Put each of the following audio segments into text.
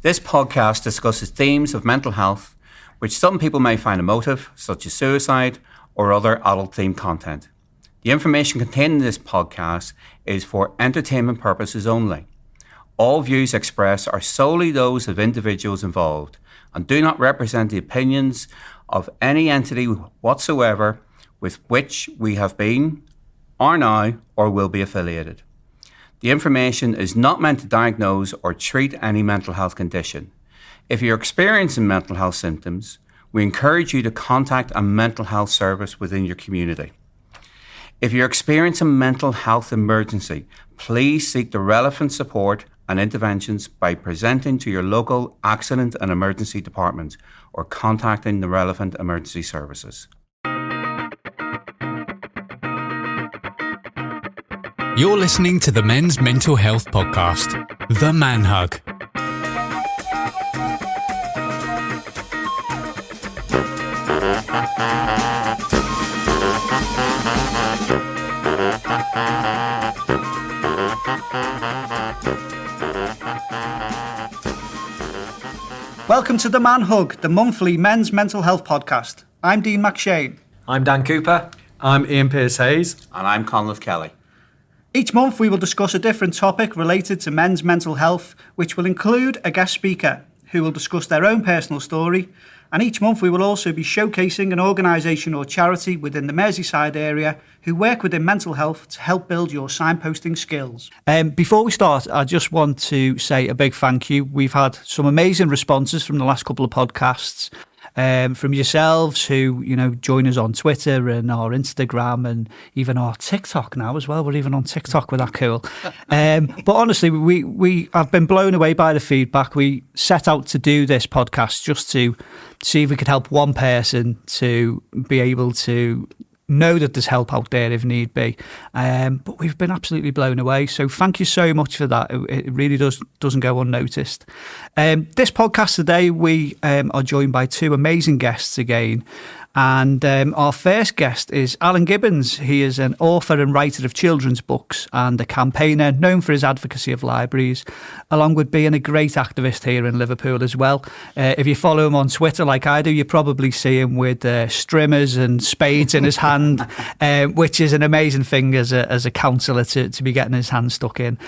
This podcast discusses themes of mental health, which some people may find emotive, such as suicide or other adult-themed content. The information contained in this podcast is for entertainment purposes only. All views expressed are solely those of individuals involved and do not represent the opinions of any entity whatsoever with which we have been, are now, or will be affiliated. The information is not meant to diagnose or treat any mental health condition. If you're experiencing mental health symptoms, we encourage you to contact a mental health service within your community. If you're experiencing a mental health emergency, please seek the relevant support and interventions by presenting to your local accident and emergency department or contacting the relevant emergency services. You're listening to the Men's Mental Health Podcast, The Man Hug. Welcome to The Man Hug, the monthly men's mental health podcast. I'm Dean McShane. I'm Dan Cooper. I'm Ian Pearce-Hayes. And I'm Conleth Kelly. Each month we will discuss a different topic related to men's mental health, which will include a guest speaker who will discuss their own personal story. And each month we will also be showcasing an organisation or charity within the Merseyside area who work within mental health to help build your signposting skills. Before we start, I just want to say a big thank you. We've had some amazing responses from the last couple of podcasts. From yourselves who, join us on Twitter and our Instagram and even our TikTok now as well. We're even on TikTok, we're that cool. But honestly, we have been blown away by the feedback. We set out to do this podcast just to see if we could help one person to be able to know that there's help out there if need be. But we've been absolutely blown away. So thank you so much for that. It really doesn't go unnoticed. This podcast today, we are joined by two amazing guests again. And our first guest is Alan Gibbons. He is an author and writer of children's books and a campaigner known for his advocacy of libraries, along with being a great activist here in Liverpool as well. If you follow him on Twitter like I do, you probably see him with strimmers and spades in his hand, which is an amazing thing as a counsellor to be getting his hand stuck in.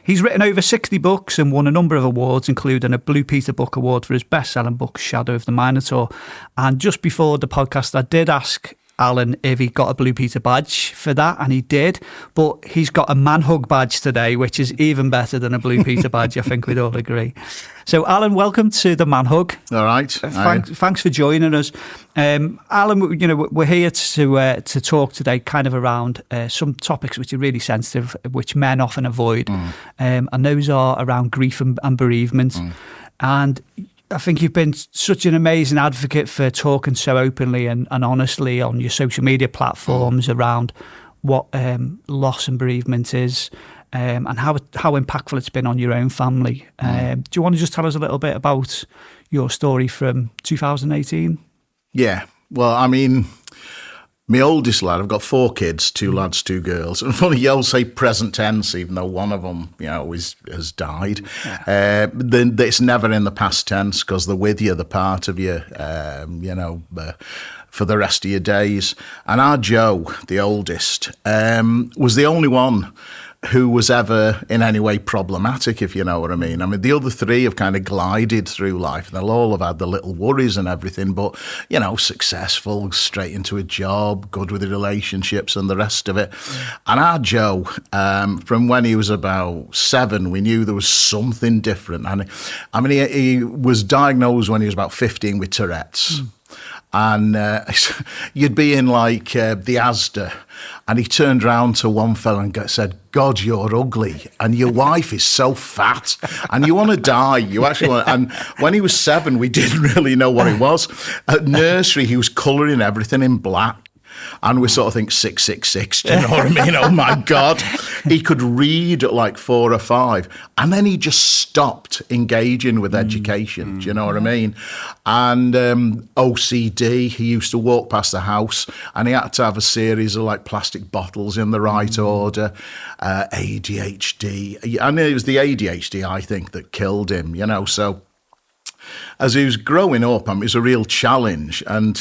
He's written over 60 books and won a number of awards, including a Blue Peter Book Award for his best-selling book, Shadow of the Minotaur. And just before the podcast, I did ask Alan if he got a Blue Peter badge for that, and he did, but he's got a Man Hug badge today, which is even better than a Blue Peter badge. I think we'd all agree. So Alan, welcome to the Man Hug. All right. Thanks for joining us. Alan, we're here to talk today kind of around some topics which are really sensitive, which men often avoid, and those are around grief and bereavement. And I think you've been such an amazing advocate for talking so openly and honestly on your social media platforms around what loss and bereavement is, and how impactful it's been on your own family. Do you want to just tell us a little bit about your story from 2018? Yeah, well, I mean, my oldest lad, I've got 4 kids, 2 lads, 2 girls. And funny, you all say present tense, even though one of them, has died. Yeah. Then it's never in the past tense because they're with you, they're part of you, for the rest of your days. And our Joe, the oldest, was the only one who was ever in any way problematic, if you know what I mean. I mean, the other 3 have kind of glided through life. They'll all have had the little worries and everything, but, successful, straight into a job, good with the relationships and the rest of it. Yeah. And our Joe, from when he was about 7, we knew there was something different. And I mean, he was diagnosed when he was about 15 with Tourette's. And you'd be in like the Asda, and he turned round to one fella and said, "God, you're ugly, and your wife is so fat, and you want to die. You actually want." And when he was 7, we didn't really know what it was. At nursery, he was colouring everything in black. And we sort of think 666, do you know what I mean? Oh my God. He could read at like 4 or 5. And then he just stopped engaging with education, do you know what I mean? And OCD, he used to walk past the house and he had to have a series of like plastic bottles in the right order. ADHD. And it was the ADHD, I think, that killed him, you know. So as he was growing up, it was a real challenge. And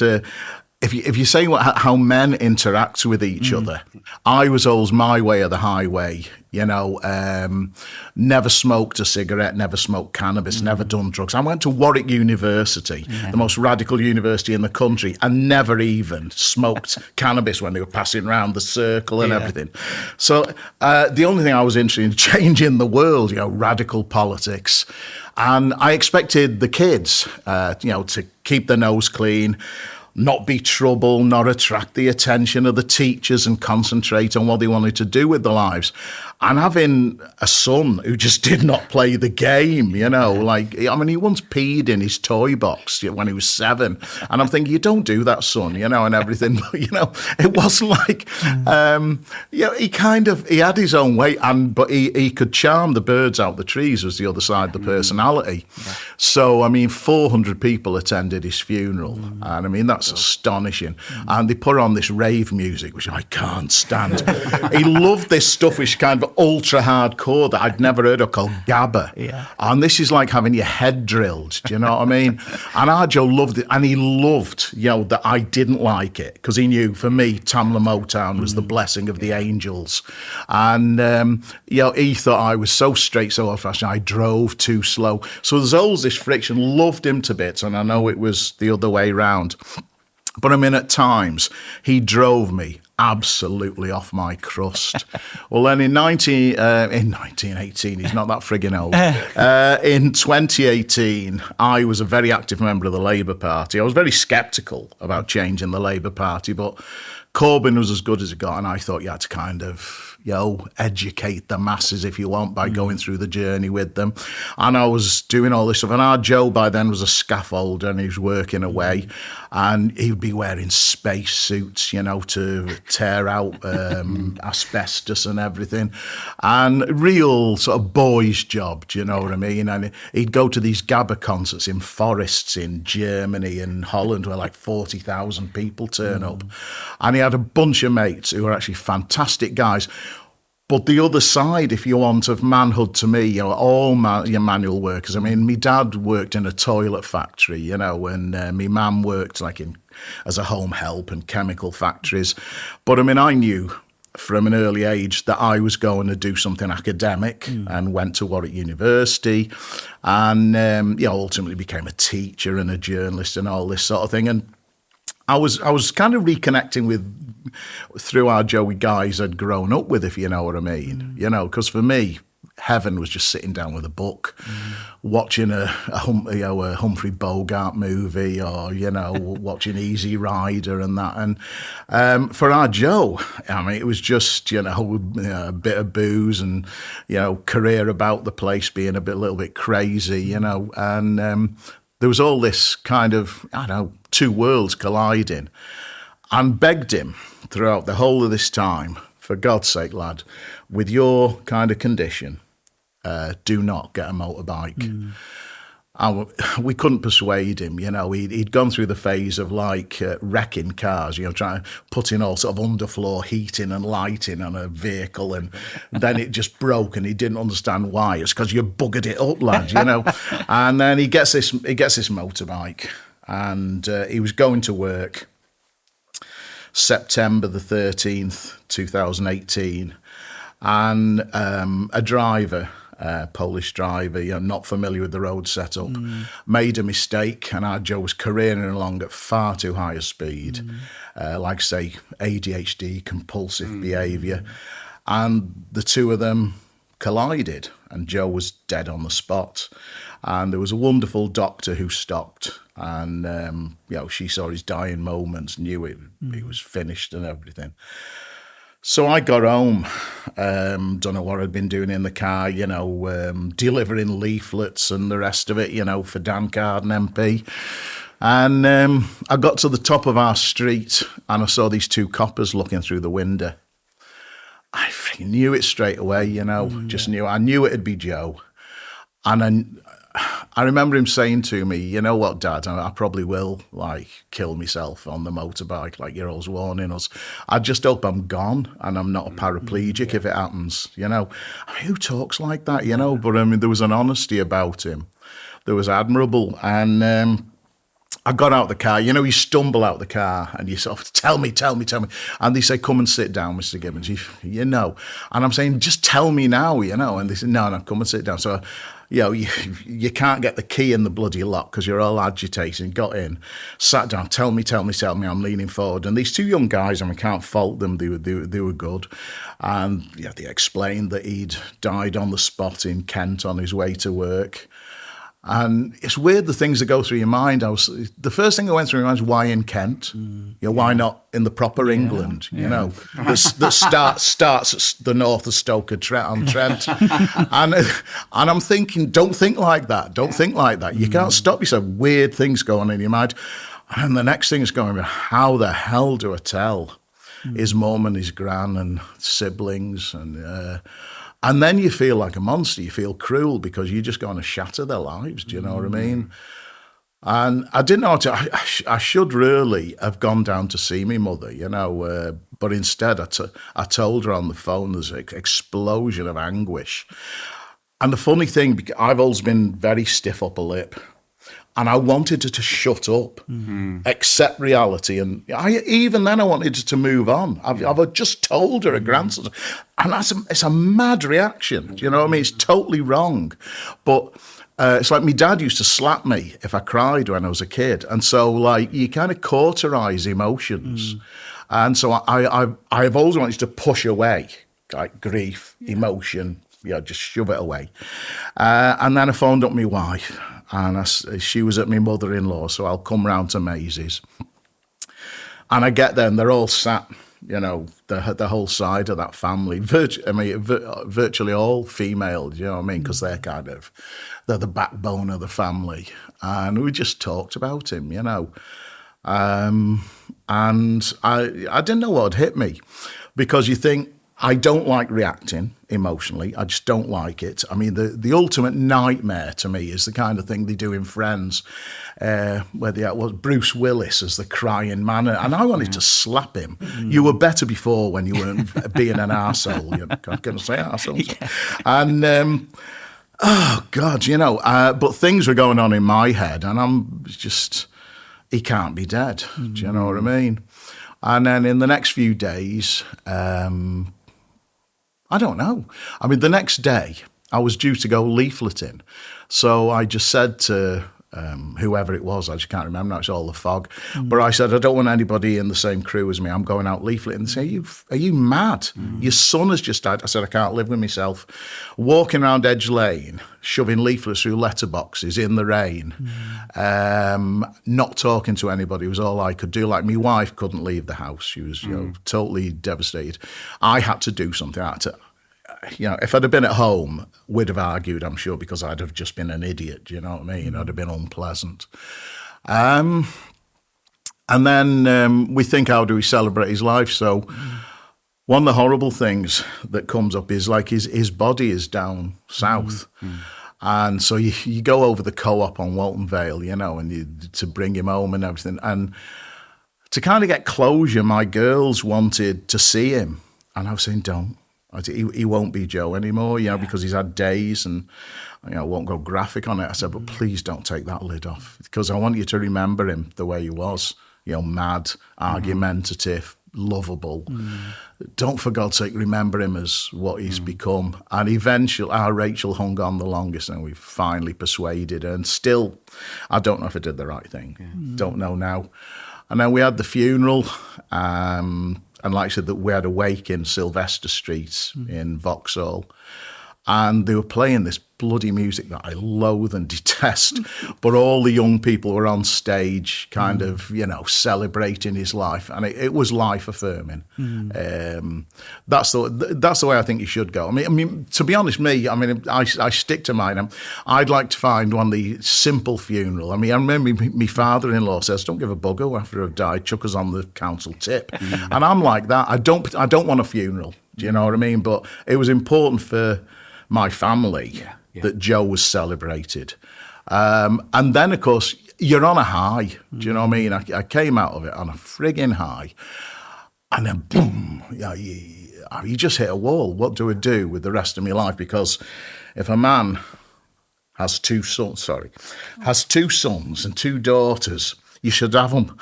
if you say how men interact with each other, I was always my way or the highway, you know, never smoked a cigarette, never smoked cannabis, never done drugs. I went to Warwick University, the most radical university in the country, and never even smoked cannabis when they were passing around the circle and everything. So the only thing I was interested in, changing the world, you know, radical politics. And I expected the kids, you know, to keep their nose clean, not be trouble, not attract the attention of the teachers and concentrate on what they wanted to do with their lives. And having a son who just did not play the game, you know, like, I mean, he once peed in his toy box when he was 7. And I'm thinking, you don't do that, son, you know, and everything. But, you know, it wasn't like, you know, he had his own way, but he could charm the birds out the trees, was the other side of the personality. Yeah. So, I mean, 400 people attended his funeral. And I mean, that's astonishing. And they put on this rave music, which I can't stand. He loved this stuff, which kind of ultra hardcore that I'd never heard of, called Gabba. Yeah. And this is like having your head drilled, do you know what I mean? And Arjo loved it, and he loved, you know, that I didn't like it, because he knew, for me, Tamla Motown was the blessing of the angels. And, you know, he thought I was so straight, so old-fashioned, I drove too slow. So there's always this friction. Loved him to bits, and I know it was the other way round. But I mean, at times, he drove me absolutely off my crust. Well, then in 1918, he's not that frigging old. In 2018, I was a very active member of the Labour Party. I was very sceptical about changing the Labour Party, but Corbyn was as good as it got, and I thought you had to kind of, you know, educate the masses, if you want, by going through the journey with them. And I was doing all this stuff. And our Joe by then was a scaffolder, and he was working away. And he would be wearing space suits, you know, to tear out asbestos and everything. And real sort of boy's job, do you know what I mean? And he'd go to these Gabba concerts in forests in Germany and Holland, where like 40,000 people turn up. And he had a bunch of mates who were actually fantastic guys. But the other side, if you want, of manhood to me, you know, all your manual workers. I mean, my dad worked in a toilet factory, you know, and my mum worked like as a home help in chemical factories. But I mean, I knew from an early age that I was going to do something academic, and went to Warwick University, and you know, ultimately became a teacher and a journalist and all this sort of thing. And I was kind of reconnecting through our Joey guys I'd grown up with, if you know what I mean. You know, because for me, heaven was just sitting down with a book, watching a Humphrey Bogart movie, or, you know, watching Easy Rider and that. And for our Joe, I mean, it was just, you know, a bit of booze and, you know, career about the place, being a little bit crazy, you know. And there was all this kind of, I don't know, two worlds colliding. And begged him throughout the whole of this time, for God's sake, lad, with your kind of condition, do not get a motorbike. And we couldn't persuade him, you know. He'd gone through the phase of like wrecking cars, you know, trying to put in all sort of underfloor heating and lighting on a vehicle, and then it just broke, and he didn't understand why. It's because you buggered it up, lad, you know. And then he gets this motorbike, and he was going to work September the 13th, 2018, and a driver, Polish driver, you know, not familiar with the road setup, made a mistake, and our Joe was careering along at far too high a speed, like, say, ADHD, compulsive behaviour, and the two of them collided, and Joe was dead on the spot. And there was a wonderful doctor who stopped, and you know, she saw his dying moments, knew it was finished and everything. So I got home, don't know what I'd been doing in the car, you know, delivering leaflets and the rest of it, you know, for Dan Carden MP. And I got to the top of our street and I saw these two coppers looking through the window. I freaking knew it straight away, you know, just knew. I knew it'd be Joe. And I remember him saying to me, you know what, Dad, I probably will, like, kill myself on the motorbike, like you're always warning us. I just hope I'm gone and I'm not a paraplegic if it happens, you know. I mean, who talks like that, you know? But, I mean, there was an honesty about him that was admirable. And I got out the car. You know, you stumble out the car and you sort of, tell me. And they say, come and sit down, Mr. Gibbons, you know. And I'm saying, just tell me now, you know. And they said, no, come and sit down. So, you know, you can't get the key in the bloody lock because you're all agitated. Got in, sat down, tell me. I'm leaning forward. And these two young guys, I mean, can't fault them. They were good. And yeah, they explained that he'd died on the spot in Kent on his way to work. And it's weird the things that go through your mind. The first thing that went through my mind was why in Kent? You know, why not in the proper England? You know, that starts at the north of Stoke-on-Trent. and I'm thinking, don't think like that. Don't think like that. You can't stop yourself. Weird things going on in your mind. And the next thing is going, how the hell do I tell his mum and his gran and siblings and then you feel like a monster. You feel cruel because you're just going to shatter their lives. Do you know what I mean? And I didn't know how to. I should really have gone down to see my mother, you know. But instead, I told her on the phone. There's an explosion of anguish. And the funny thing, I've always been very stiff upper lip. And I wanted her to shut up, accept reality. And even then I wanted her to move on. I've just told her a grandson. And it's a mad reaction. Do you know what I mean? It's totally wrong. But it's like my dad used to slap me if I cried when I was a kid. And so, like, you kind of cauterize emotions. And so I've always wanted to push away, like grief, emotion, just shove it away. And then I phoned up my wife. And she was at my mother-in-law, so I'll come round to Maisie's. And I get there, and they're all sat, you know, the whole side of that family, virtually all female, you know what I mean? Because they're the backbone of the family. And we just talked about him, you know. And I didn't know what had hit me, because you think, I don't like reacting emotionally. I just don't like it. I mean, the ultimate nightmare to me is the kind of thing they do in Friends, where Bruce Willis as the crying man. And I wanted to slap him. You were better before when you weren't being an arsehole. You're going to say arsehole. Yeah. And, oh, God, you know. But things were going on in my head, and I'm just, he can't be dead. Do you know what I mean? And then in the next few days, I don't know. I mean, the next day, I was due to go leafleting. So I just said to whoever it was, I just can't remember now, it's all the fog. But I said, I don't want anybody in the same crew as me. I'm going out leafleting. And they say, are you mad? Your son has just died. I said, I can't live with myself. Walking around Edge Lane, shoving leaflets through letterboxes in the rain, not talking to anybody was all I could do. Like, my wife couldn't leave the house. She was totally devastated. I had to do something. If I'd have been at home, we'd have argued, I'm sure, because I'd have just been an idiot, do you know what I mean? I'd have been unpleasant. And then we think, how do we celebrate his life? So one of the horrible things that comes up is, like, his body is down south. And so you go over the co-op on Walton Vale, you know, and to bring him home and everything. And to kind of get closure, my girls wanted to see him. And I was saying, don't. He won't be Joe anymore, you know, because he's had days, and, you know, I won't go graphic on it. I said, but please don't take that lid off, because I want you to remember him the way he was, you know, mad, argumentative, lovable. Don't, for God's sake, remember him as what he's become. And eventually, our Rachel hung on the longest, and we finally persuaded her. And still, I don't know if I did the right thing. Don't know now. And then we had the funeral. And like I said, that we had a wake in Sylvester Street in Vauxhall, and they were playing this bloody music that I loathe and detest. But all the young people were on stage kind of, celebrating his life. And it was life affirming. That's the way I think you should go. I mean, to be honest, I stick to mine. I'd like to find one of the simple funeral. I mean, I remember my father-in-law says, don't give a bugger after I've died, chuck us on the council tip. And I'm like that. I don't want a funeral. Do you know what I mean? But it was important for my family that Joe was celebrated. And then, of course, you're on a high. Do you know what I mean? I came out of it on a frigging high. And then, boom, you just hit a wall. What do I do with the rest of my life? Because if a man has two sons and two daughters, you should have them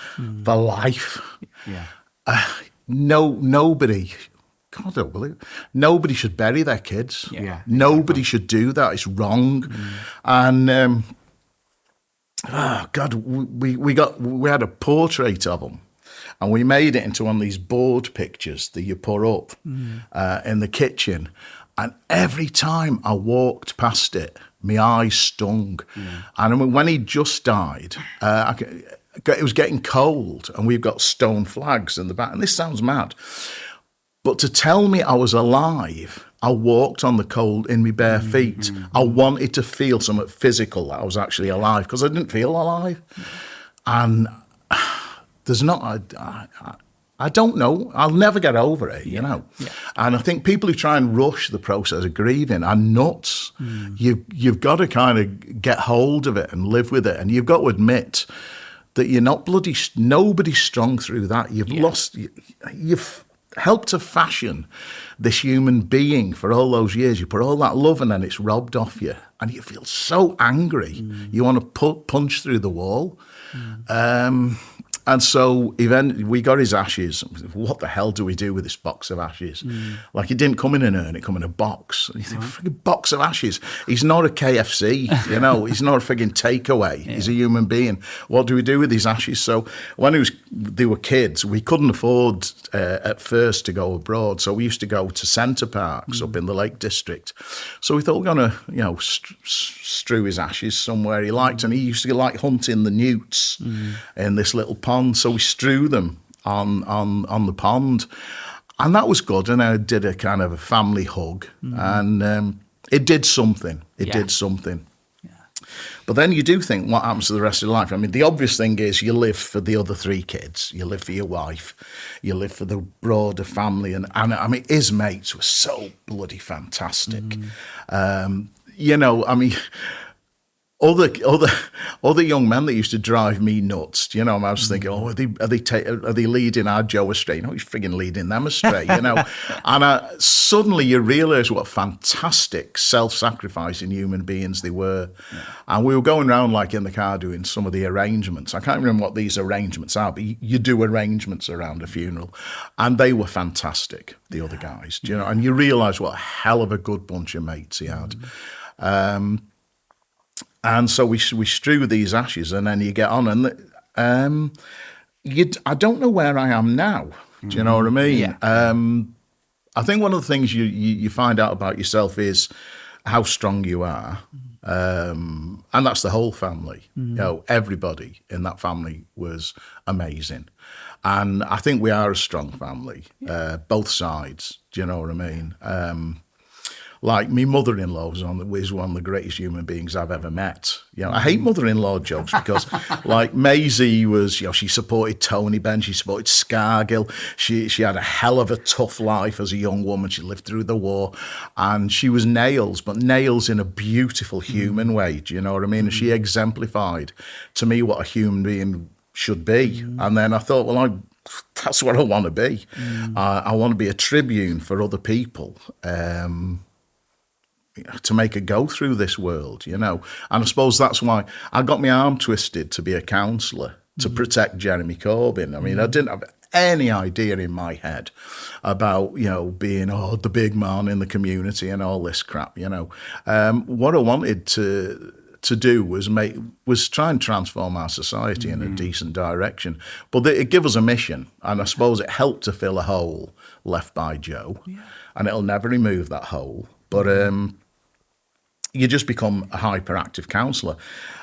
for life. Yeah. Nobody... God, I don't believe it. Nobody should bury their kids. Yeah. Nobody should do that. It's wrong. And God, we had a portrait of him, and we made it into one of these board pictures that you put up in the kitchen. And every time I walked past it, my eyes stung. And I mean, when he just died, it was getting cold, and we've got stone flags in the back. And this sounds mad. But to tell me I was alive, I walked on the cold in my bare feet. I wanted to feel something physical, that I was actually alive, because I didn't feel alive. And there's not, I don't know. I'll never get over it, you know. Yeah. And I think people who try and rush the process of grieving are nuts. You've got to kind of get hold of it and live with it. And you've got to admit that you're not nobody's strong through that. You've helped to fashion this human being for all those years. You put all that love and then it's robbed off you. And you feel so angry. You want to punch through the wall. And so we got his ashes. What the hell do we do with this box of ashes? Like, it didn't come in an urn, it come in a box. And you think, friggin' box of ashes. He's not a KFC, he's not a friggin' takeaway. He's a human being. What do we do with these ashes? So when they were kids, we couldn't afford at first to go abroad. So we used to go to Centre Parks up in the Lake District. So we thought we're going to, strew his ashes somewhere he liked. And he used to like hunting the newts in this little pond. So we strew them on the pond, and that was good. And I did a kind of a family hug, and it did something. It did something. Yeah. But then you do think, what happens to the rest of your life? I mean, the obvious thing is you live for the other three kids, you live for your wife, you live for the broader family, and I mean, his mates were so bloody fantastic. Other young men that used to drive me nuts, I was thinking, are they leading our Joe astray? No, he's frigging leading them astray, And suddenly you realise what fantastic self-sacrificing human beings they were. Yeah. And we were going around like in the car doing some of the arrangements. I can't remember what these arrangements are, but you do arrangements around a funeral. And they were fantastic, the other guys, and you realise what a hell of a good bunch of mates he had. And so we strew these ashes, and then you get on, and I don't know where I am now. Do you know what I mean? Yeah. I think one of the things you find out about yourself is how strong you are, and that's the whole family. Everybody in that family was amazing, and I think we are a strong family, both sides. Do you know what I mean? Like, my mother-in-law was one of the greatest human beings I've ever met. I hate mother-in-law jokes because, like, Maisie was, she supported Tony Benn, she supported Scargill. She had a hell of a tough life as a young woman. She lived through the war, and she was Nails, but Nails in a beautiful human way. Do you know what I mean? And she exemplified to me what a human being should be. And then I thought, well, that's what I want to be. I want to be a tribune for other people. To make a go through this world, and I suppose that's why I got my arm twisted to be a counsellor to protect Jeremy Corbyn. I mean, I didn't have any idea in my head about, being, the big man in the community and all this crap, What I wanted to do was try and transform our society in a decent direction. But it gave us a mission, and I suppose it helped to fill a hole left by Joe, and it'll never remove that hole. But you just become a hyperactive councillor.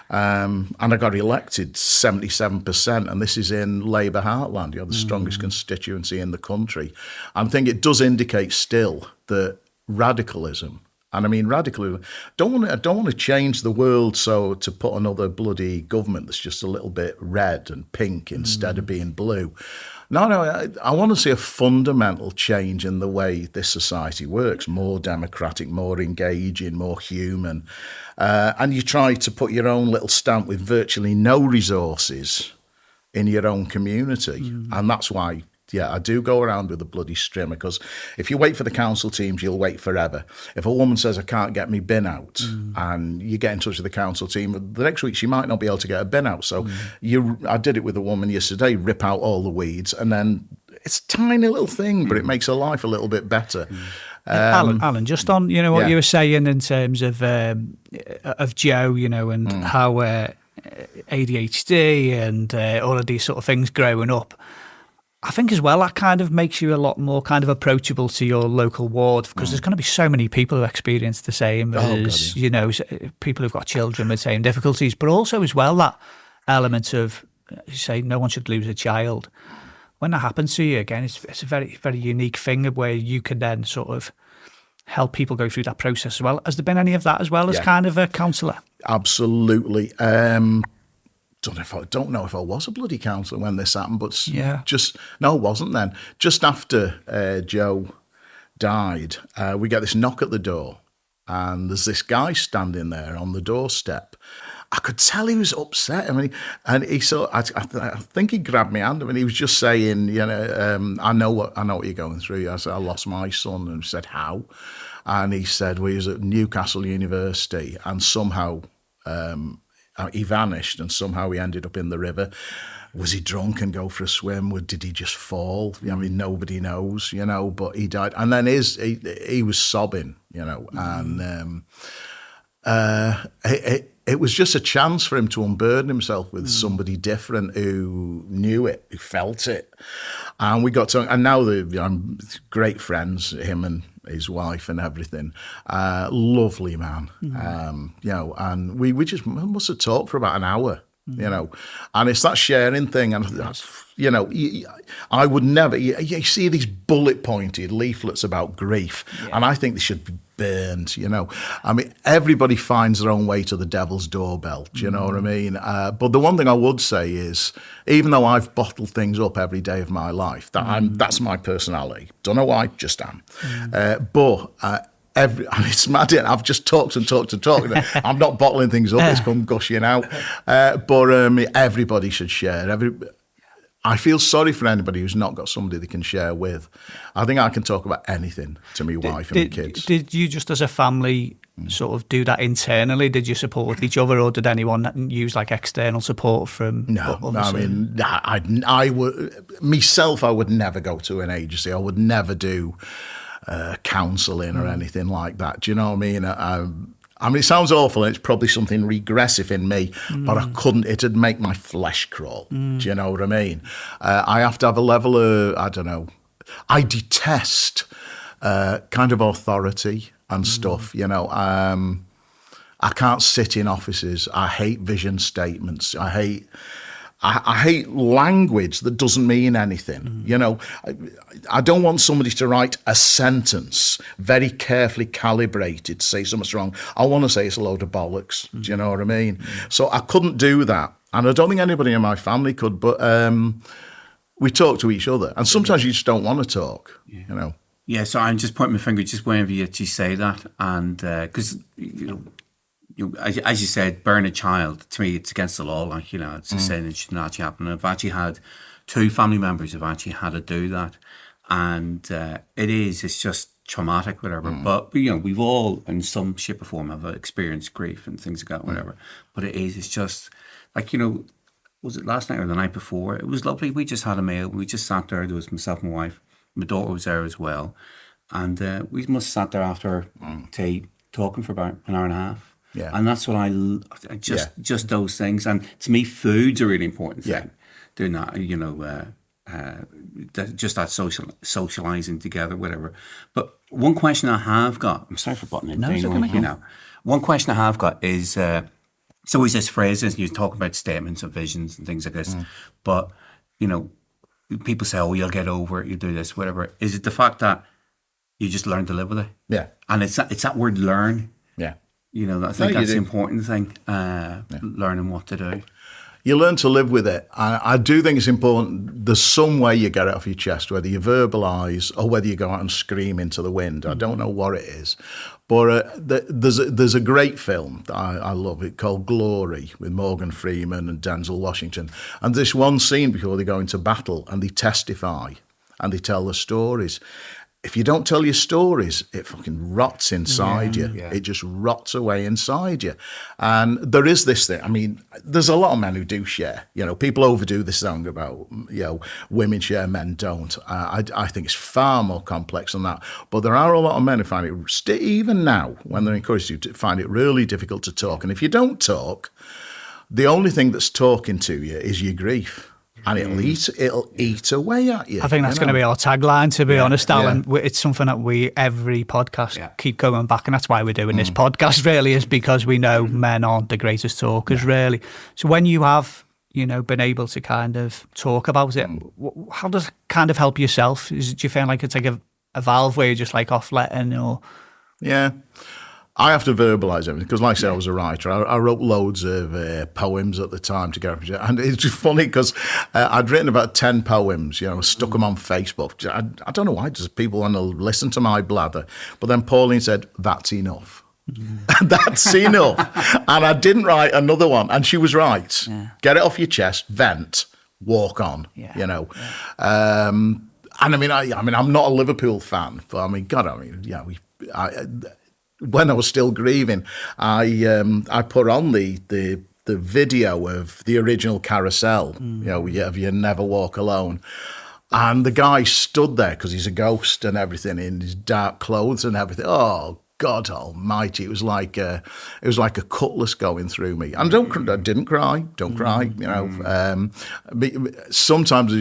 And I got elected 77%, and this is in Labour heartland, the strongest constituency in the country. I think it does indicate still that radicalism, and I mean radicalism, I don't want to change the world so to put another bloody government that's just a little bit red and pink instead of being blue. No, I want to see a fundamental change in the way this society works, more democratic, more engaging, more human. And you try to put your own little stamp with virtually no resources in your own community. And that's why, I do go around with a bloody strimmer, because if you wait for the council teams, you'll wait forever. If a woman says, I can't get my bin out, and you get in touch with the council team, the next week she might not be able to get a bin out. So I did it with a woman yesterday, rip out all the weeds, and then it's a tiny little thing, but it makes her life a little bit better. Alan, just on what you were saying in terms of Joe, and how ADHD and all of these sort of things growing up. I think as well that kind of makes you a lot more kind of approachable to your local ward, because there's going to be so many people who experience the same as people who've got children with the same difficulties, but also as well that element of, you say, no one should lose a child. When that happens to you again, it's a very, very unique thing where you can then sort of help people go through that process as well. Has there been any of that as well as kind of a counsellor? Absolutely. Don't know if I was a bloody counsellor when this happened, but no, it wasn't then. Just after Joe died, we get this knock at the door, and there's this guy standing there on the doorstep. I could tell he was upset. I mean, and he I think he grabbed my hand. I mean, he was just saying, I know what you're going through. I said, I lost my son, and he said, how? And he said, well, he was at Newcastle University, and somehow he vanished, and somehow he ended up in the river. Was he drunk and go for a swim? Or did he just fall? I mean, nobody knows, but he died. And then he was sobbing, and it was just a chance for him to unburden himself with somebody different who knew it, who felt it. And we got to, and now I'm great friends, him and his wife and everything. Lovely man, and we just must have talked for about an hour, and it's that sharing thing. And, I would never, you see these bullet pointed leaflets about grief, and I think they should be burned, I mean, everybody finds their own way to the devil's doorbell, do you know what I mean? But the one thing I would say is, even though I've bottled things up every day of my life, that's my personality. Don't know why, just am. And it's mad. I've just talked. I'm not bottling things up. It's come gushing out. But everybody should share. I feel sorry for anybody who's not got somebody they can share with. I think I can talk about anything to my wife and my kids. Did you just as a family sort of do that internally? Did you support each other, or did anyone use like external support from? No, I mean, I would myself. I would never go to an agency. I would never do counselling or anything like that. Do you know what I mean? I mean, it sounds awful, and it's probably something regressive in me, but I couldn't. It'd make my flesh crawl. Do you know what I mean? I have to have a level of, I don't know. I detest kind of authority and stuff. I can't sit in offices. I hate vision statements. I hate language that doesn't mean anything. I don't want somebody to write a sentence very carefully calibrated to say something's wrong. I want to say it's a load of bollocks. Do you know what I mean? So I couldn't do that. And I don't think anybody in my family could, but we talk to each other. And sometimes you just don't want to talk, Yeah, so I'm just pointing my finger just whenever you actually say that. And because, as you said, burn a child, to me, it's against the law. It's a sin. It shouldn't actually happen. I've actually had 2 family members who've actually had to do that. And it's just traumatic, whatever. But, we've all, in some shape or form, have experienced grief and things like that, whatever. But it's just, like, was it last night or the night before? It was lovely. We just had a meal. We just sat there. There was myself and my wife. My daughter was there as well. And we must have sat there after tea talking for about an hour and a half. Yeah. And that's what just those things. And to me, food's a really important thing. Yeah. Doing that, just that socializing together, whatever. But one question I have got, I'm sorry for butting in, One question I have got is, it's always this phrase, and you talk about statements of visions and things like this, but, you know, people say, oh, you'll get over it, you do this, whatever. Is it the fact that you just learn to live with it? Yeah. And it's that word learn. Yeah. You know, I think that's the important thing, learning what to do. You learn to live with it. I do think it's important. There's some way you get it off your chest, whether you verbalise or whether you go out and scream into the wind. I don't know what it is. But there's a great film that I love it called Glory with Morgan Freeman and Denzel Washington. And this one scene before they go into battle and they testify and they tell the stories. If you don't tell your stories, it fucking rots inside you. Yeah. It just rots away inside you. And there is this thing. I mean, there's a lot of men who do share. You know, people overdo this song about, you know, women share, men don't. I think it's far more complex than that. But there are a lot of men who find it, even now, when they're encouraged to find it really difficult to talk. And if you don't talk, the only thing that's talking to you is your grief. And it'll eat away at you. I think that's going to be our tagline, to be honest, Alan. Yeah. It's something that we, every podcast, keep going back. And that's why we're doing this podcast, really, is because we know men aren't the greatest talkers, really. So when you have, you know, been able to kind of talk about it, how does it kind of help yourself? Do you feel like it's like a valve where you're just like off-letting or... Yeah. I have to verbalise everything because, like I said, I was a writer. I wrote loads of poems at the time to get, and it's just funny because I'd written about 10 poems, you know, stuck them on Facebook. I don't know why, just people want to listen to my blather. But then Pauline said, "That's enough." That's enough. And I didn't write another one, and she was right. Yeah. Get it off your chest, vent, walk on. Yeah. You know. Yeah. And I mean, I'm not a Liverpool fan, but I mean, God, I mean, yeah, when I was still grieving, I put on the video of the original Carousel, you know, You Never Walk Alone. And the guy stood there because he's a ghost and everything in his dark clothes and everything. Oh, God almighty. It was like a cutlass going through me. And I didn't cry, don't cry, you know. Sometimes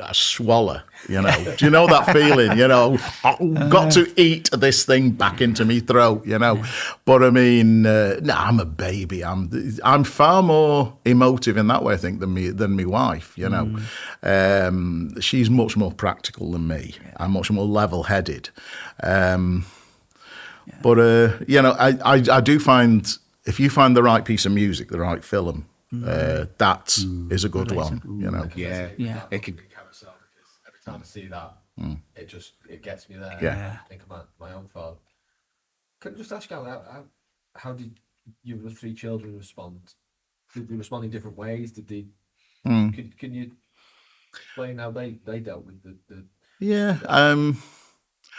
I swallow, you know. Do you know that feeling, you know? I've got to eat this thing back into me throat, you know. But I mean, I'm a baby. I'm far more emotive in that way, I think, than me wife, you know. She's much more practical than me. I'm much more level-headed. But, you know, I do find, if you find the right piece of music, the right film, that is a good one, you know. Yeah. It could Carousel, because every time I see that, it gets me there. Yeah. I think of my own father. Can I just ask you, how did your 3 children respond? Did they respond in different ways? Did they? Can you explain how they dealt with the? Yeah.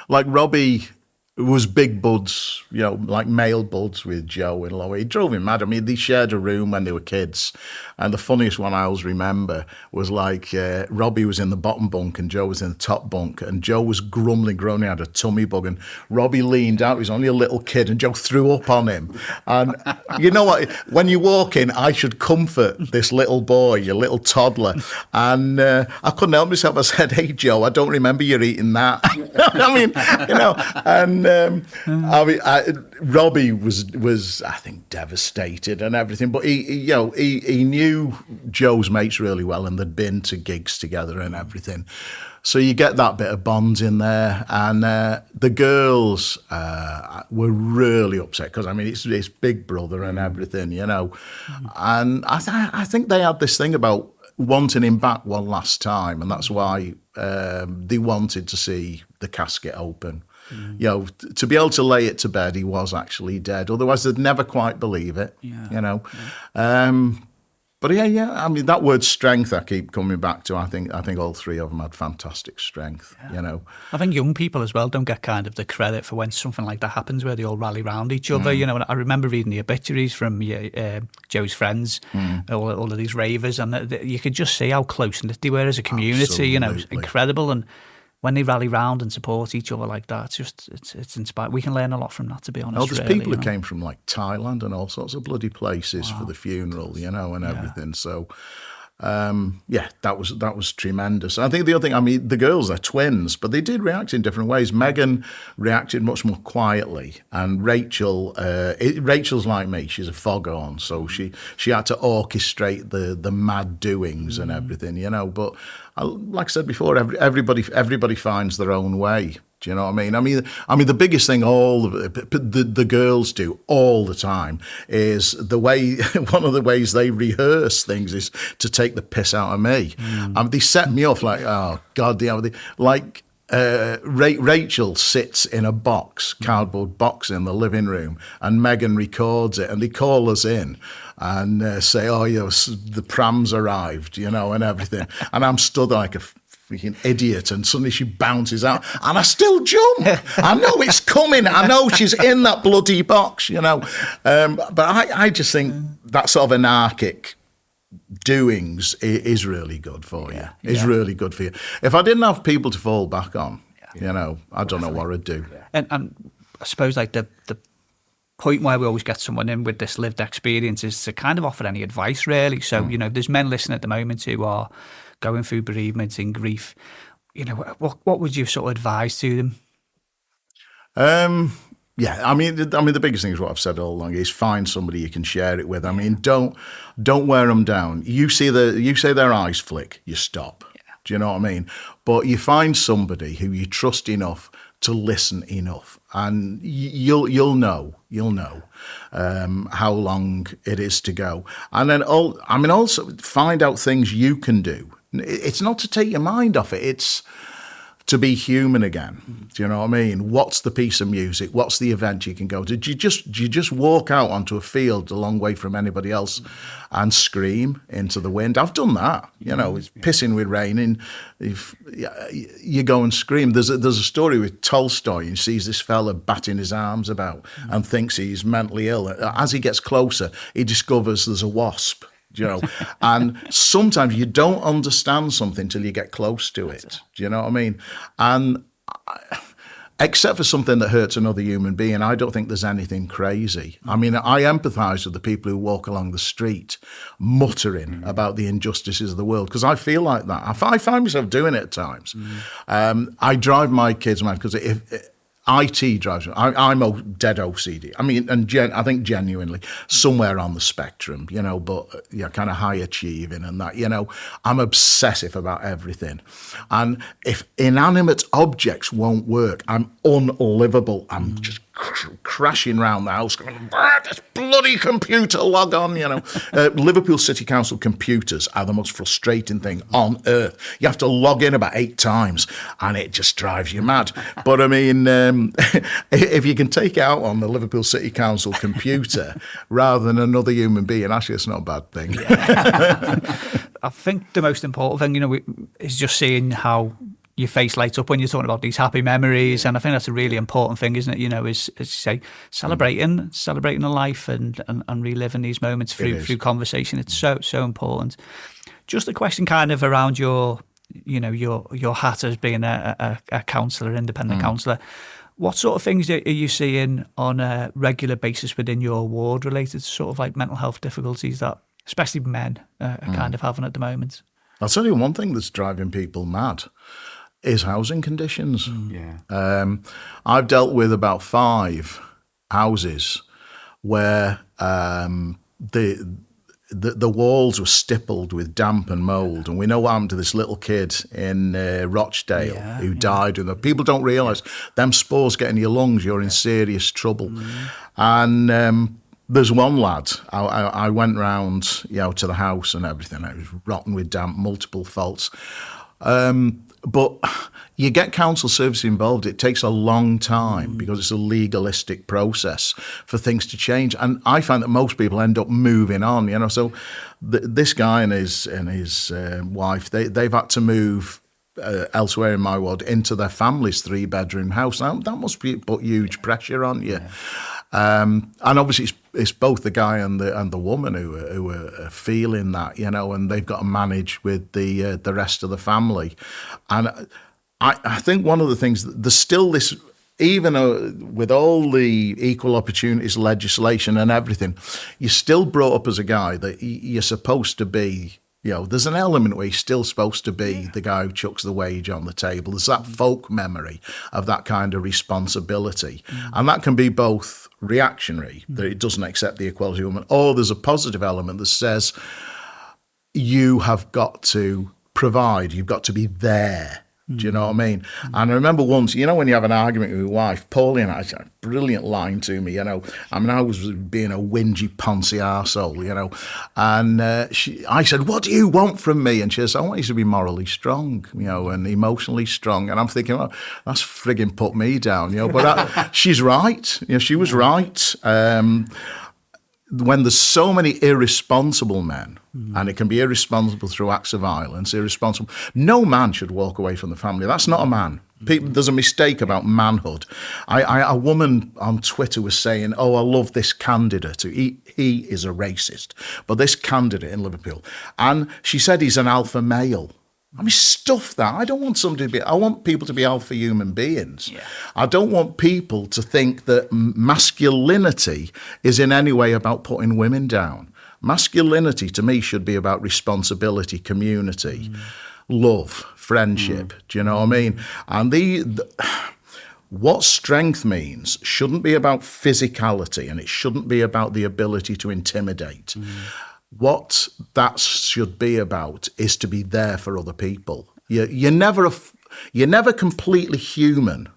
Like Robbie was big buds, you know, like male buds with Joe and Loie. It drove him mad. I mean, they shared a room when they were kids. And the funniest one I always remember was like Robbie was in the bottom bunk and Joe was in the top bunk. And Joe was grumbling, groaning, had a tummy bug. And Robbie leaned out. He was only a little kid. And Joe threw up on him. And you know what? When you walk in, I should comfort this little boy, your little toddler. And I couldn't help myself. I said, "Hey, Joe, I don't remember you eating that." I mean, you know, and Robbie was I think devastated and everything, but he knew Joe's mates really well and they'd been to gigs together and everything, so you get that bit of bonds in there. And the girls were really upset because I mean it's Big Brother and everything, you know, and I think they had this thing about wanting him back one last time, and that's why they wanted to see the casket open. You know, to be able to lay it to bed, he was actually dead. Otherwise, they'd never quite believe it. You know, but yeah. I mean, that word strength, I keep coming back to. I think all 3 of them had fantastic strength. You know, I think young people as well don't get kind of the credit for when something like that happens, where they all rally around each other. You know, and I remember reading the obituaries from Joe's friends, all of these ravers, and you could just see how close knit they were as a community. Absolutely. You know, it's incredible. And when they rally round and support each other like that, it's inspiring. We can learn a lot from that, to be honest. There's people who came from like Thailand and all sorts of bloody places for the funeral, you know, and everything. So that was tremendous. I think the other thing, I mean, the girls are twins, but they did react in different ways. Megan reacted much more quietly, and Rachel's like me. She's a foghorn, so she had to orchestrate the mad doings and everything, But like I said before, everybody finds their own way. Do you know what I mean? I mean, the biggest thing the girls do all the time is the way. One of the ways they rehearse things is to take the piss out of me. They set me off like, oh God, Rachel sits in a cardboard box in the living room, and Megan records it, and they call us in and say, oh, the pram's arrived, and everything, and I'm stood like a freaking idiot, and suddenly she bounces out, and I still jump. I know it's coming. I know she's in that bloody box, But I just think that sort of anarchic doings is really good for you. Is really good for you. If I didn't have people to fall back on, I don't know what I'd do. And I suppose like the point where we always get someone in with this lived experience is to kind of offer any advice, really. So, there's men listening at the moment who are going through bereavement and grief. What would you sort of advise to them? I mean, the biggest thing is what I've said all along is find somebody you can share it with. I mean, don't wear them down. You say their eyes flick, you stop. Yeah. Do you know what I mean? But you find somebody who you trust enough to listen enough, and you'll know how long it is to go. And then also find out things you can do. It's not to take your mind off it. It's to be human again. Do you know what I mean? What's the piece of music? What's the event you can go to? Do you just walk out onto a field a long way from anybody else and scream into the wind? I've done that. It's pissing with rain, and if you go and scream. There's a story with Tolstoy. He sees this fella batting his arms about and thinks he's mentally ill. As he gets closer, he discovers there's a wasp. And sometimes you don't understand something till you get close to it. Do you know what I mean? And except for something that hurts another human being, I don't think there's anything crazy. I mean, I empathise with the people who walk along the street muttering about the injustices of the world, because I feel like that. I find myself doing it at times. I drive my kids mad because IT drives me. I'm dead OCD. I mean, I think genuinely somewhere on the spectrum, but kind of high achieving and that, I'm obsessive about everything. And if inanimate objects won't work, I'm unlivable. I'm just crashing around the house going, this bloody computer, log on, Liverpool City Council computers are the most frustrating thing on earth. You have to log in about 8 times and it just drives you mad. But I mean, if you can take it out on the Liverpool City Council computer rather than another human being, actually it's not a bad thing. I think the most important thing, is just seeing how your face lights up when you're talking about these happy memories, and I think that's a really important thing, isn't it? Is you say, celebrating a life and reliving these moments through conversation. It's so important. Just a question, kind of around your hat as being a counsellor, independent counsellor. What sort of things are you seeing on a regular basis within your ward related to sort of like mental health difficulties that especially men are kind of having at the moment? I'll tell you one thing that's driving people mad is housing conditions. I've dealt with about 5 houses where the walls were stippled with damp and mould, and we know what happened to this little kid in Rochdale who died. And people don't realise them spores get in your lungs, you're in serious trouble. And there's one lad, I went round to the house and everything. It was rotten with damp, multiple faults. But you get council service involved, it takes a long time because it's a legalistic process for things to change. And I find that most people end up moving on, So this guy and his wife, they've had to move elsewhere in my ward into their family's 3-bedroom house. Now, that must put huge pressure on you. And obviously it's both the guy and the woman who are feeling that, and they've got to manage with the rest of the family. And I think one of the things, there's still this, even with all the equal opportunities legislation and everything, you're still brought up as a guy that you're supposed to be There's an element where he's still supposed to be the guy who chucks the wage on the table. There's that folk memory of that kind of responsibility. And that can be both reactionary, that it doesn't accept the equality of women, or there's a positive element that says you have got to provide, you've got to be there. Do you know what I mean? And I remember once, when you have an argument with your wife, Pauline had a brilliant line to me, I was being a whingy, poncy arsehole, and I said, what do you want from me? And she said, I want you to be morally strong, and emotionally strong. And I'm thinking, well, that's frigging put me down, but she's right. She was right. When there's so many irresponsible men, and it can be irresponsible through acts of violence, irresponsible, no man should walk away from the family. That's not a man. There's a mistake about manhood. A woman on Twitter was saying, I love this candidate. He is a racist. But this candidate in Liverpool, and she said he's an alpha male. Stuff that. I don't want somebody to be, I want people to be alpha human beings. Yeah. I don't want people to think that masculinity is in any way about putting women down. Masculinity to me should be about responsibility, community, love, friendship. Do you know what I mean? And what strength means shouldn't be about physicality, and it shouldn't be about the ability to intimidate. What that should be about is to be there for other people. You're never completely human,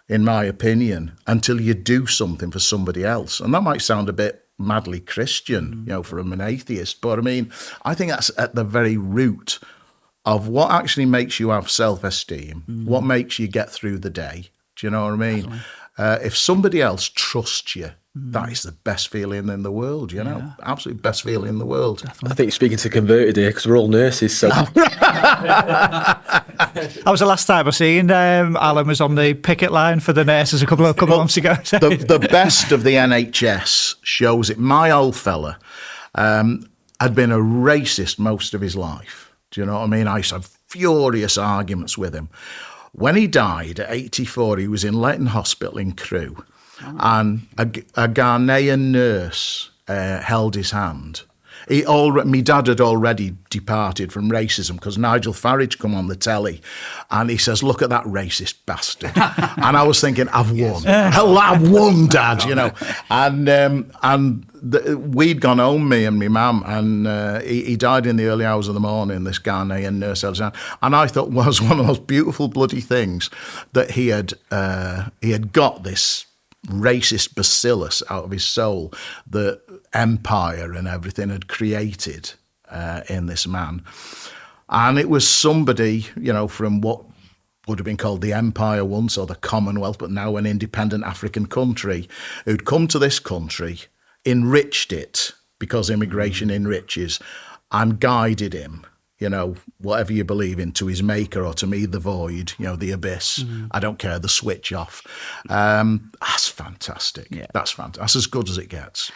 in my opinion, until you do something for somebody else. And that might sound a bit madly Christian, from an atheist, but I think that's at the very root of what actually makes you have self-esteem, what makes you get through the day. Do you know what I mean? If somebody else trusts you, that is the best feeling in the world, absolute best feeling in the world. Definitely. I think you're speaking to converted here because we're all nurses. So That was the last time I seen Alan was on the picket line for the nurses a couple of months ago. The best of the NHS shows it. My old fella had been a racist most of his life. Do you know what I mean? I used to have furious arguments with him. When he died at 84, he was in Leighton Hospital in Crewe. And a Ghanaian nurse held his hand. My dad had already departed from racism because Nigel Farage come on the telly and he says, look at that racist bastard. And I was thinking, I've won. Hell, I've won, Dad, And we'd gone home, me and my mum, and he died in the early hours of the morning, this Ghanaian nurse held his hand. And I thought was one of the most beautiful bloody things that he had got this racist bacillus out of his soul that empire and everything had created in this man. And it was somebody, from what would have been called the empire once, or the Commonwealth, but now an independent African country, who'd come to this country, enriched it, because immigration enriches, and guided him, whatever you believe in, to his maker, or to me, the void, the abyss. I don't care, the switch off. That's fantastic. Yeah. That's fantastic. That's as good as it gets,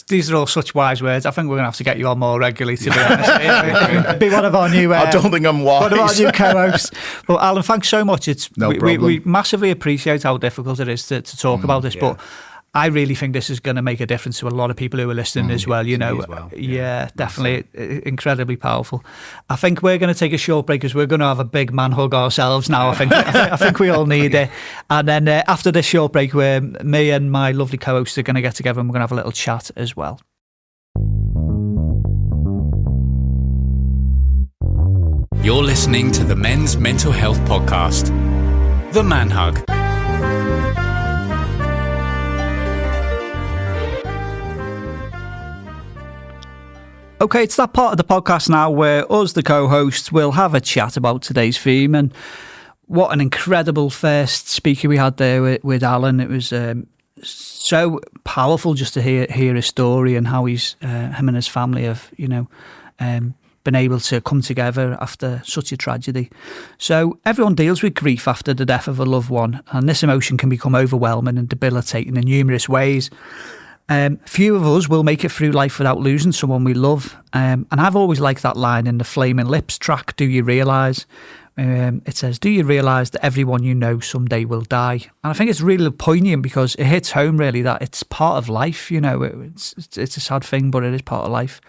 These are all such wise words. I think we're going to have to get you on more regularly, to be honest. Be one of our new... I don't think I'm wise. One of our new co-hosts. Well, Alan, thanks so much. No problem. We massively appreciate how difficult it is to talk about this, but I really think this is going to make a difference to a lot of people who are listening as well. Yeah, definitely, incredibly powerful. I think we're going to take a short break because we're going to have a big man hug ourselves now. I think we all need it. And then after this short break, where me and my lovely co-hosts are going to get together and we're going to have a little chat as well. You're listening to the Men's Mental Health Podcast, The Man Hug. Okay, it's that part of the podcast now where us, the co-hosts, will have a chat about today's theme. And what an incredible first speaker we had there with Alan. It was so powerful just to hear his story and how him and his family have, been able to come together after such a tragedy. So everyone deals with grief after the death of a loved one, and this emotion can become overwhelming and debilitating in numerous ways. Few of us will make it through life without losing someone we love. And I've always liked that line in the Flaming Lips track, Do You Realise? It says, do you realise that everyone you know someday will die? And I think it's really poignant because it hits home really that it's part of life, you know. It's a sad thing, but it is part of life.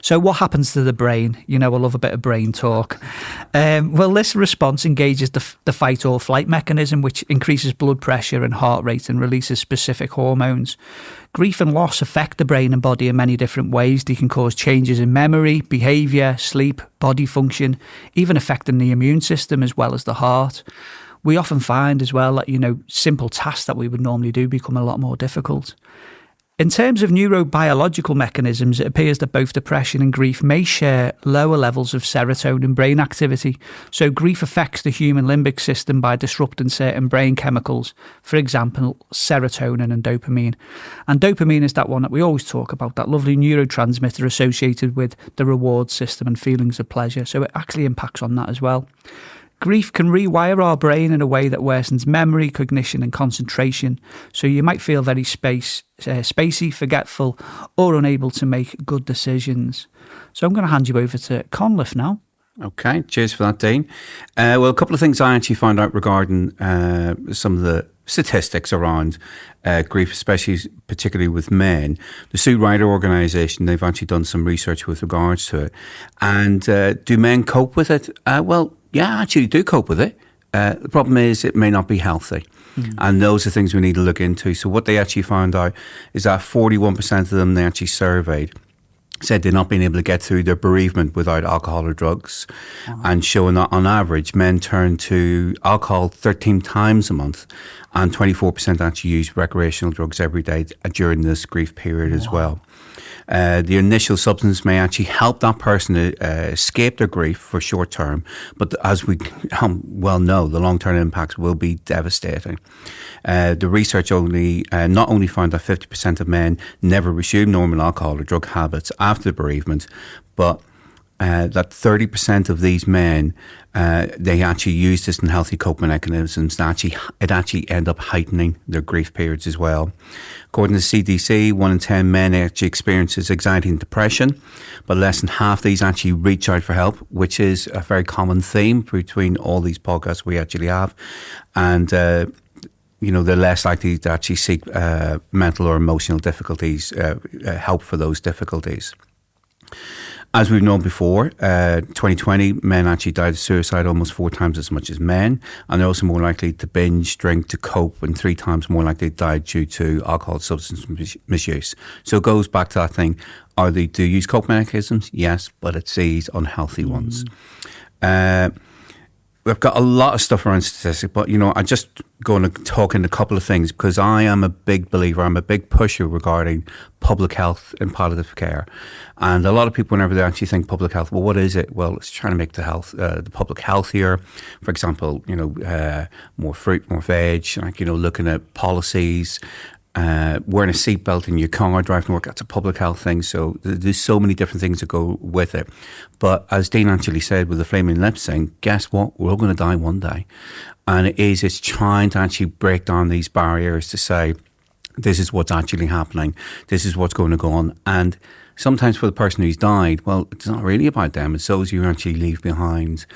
So what happens to the brain? You know, I love a bit of brain talk. Well, this response engages the fight or flight mechanism, which increases blood pressure and heart rate and releases specific hormones. Grief and loss affect the brain and body in many different ways. They can cause changes in memory, behaviour, sleep, body function, even affecting the immune system as well as the heart. We often find as well that, you know, simple tasks that we would normally do become a lot more difficult. In terms of neurobiological mechanisms, it appears that both depression and grief may share lower levels of serotonin brain activity. So grief affects the human limbic system by disrupting certain brain chemicals, for example, serotonin and dopamine. And dopamine is that one that we always talk about, that lovely neurotransmitter associated with the reward system and feelings of pleasure. So it actually impacts on that as well. Grief can rewire our brain in a way that worsens memory, cognition and concentration. So you might feel very spacey, forgetful or unable to make good decisions. So I'm going to hand you over to Conleth now. Okay, cheers for that, Dean. Well, a couple of things I actually found out regarding some of the statistics around grief, particularly with men. The Sue Ryder organisation, they've actually done some research with regards to it. And do men cope with it? Well, yeah, actually do cope with it. The problem is it may not be healthy. And those are things we need to look into. So what they actually found out is that 41% of them they actually surveyed said they're not being able to get through their bereavement without alcohol or drugs. And showing that on average, men turn to alcohol 13 times a month and 24% actually use recreational drugs every day during this grief period as well. The initial substance may actually help that person to escape their grief for short term, but as we well know, the long-term impacts will be devastating. The research not only found that 50% of men never resume normal alcohol or drug habits after bereavement, but that 30% of these men, they actually use this in healthy coping mechanisms. It actually end up heightening their grief periods as well. According to CDC, 1 in 10 men actually experiences anxiety and depression, but less than half these actually reach out for help, which is a very common theme between all these podcasts we actually have. And you know, they're less likely to actually seek mental or emotional difficulties, help for those difficulties. As we've known before, 2020, men actually died of suicide almost 4 times as much as men, and they're also more likely to binge, drink, to cope, and 3 times more likely to die due to alcohol substance misuse. So it goes back to that thing, do you use coping mechanisms? Yes, but it's these unhealthy ones. We've got a lot of stuff around statistics, but, you know, I'm just going to talk in a couple of things because I am a big believer, I'm a big pusher regarding public health and palliative care. And a lot of people, whenever they actually think public health, well, what is it? Well, it's trying to make the public healthier. For example, you know, more fruit, more veg, like, you know, looking at policies, wearing a seatbelt in your car, driving to work, that's a public health thing. So there's so many different things that go with it. But as Dean actually said with the flaming lips thing, guess what? We're all going to die one day. And it's trying to actually break down these barriers to say, this is what's actually happening. This is what's going to go on. And sometimes for the person who's died, well, it's not really about them. It's those you actually leave behind.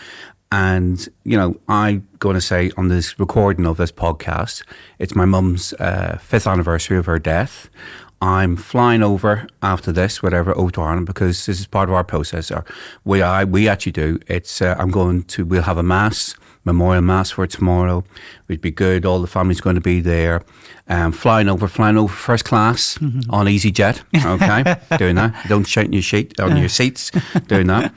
And, you know, I'm going to say on this recording of this podcast, it's my mum's 5th anniversary of her death. I'm flying over after this, over to Ireland, because this is part of our process. We actually do. We'll have a mass, memorial mass for it tomorrow. It'd be good. All the family's going to be there. Flying over first class on EasyJet. Okay, doing that. Don't shout in your seats. Doing that.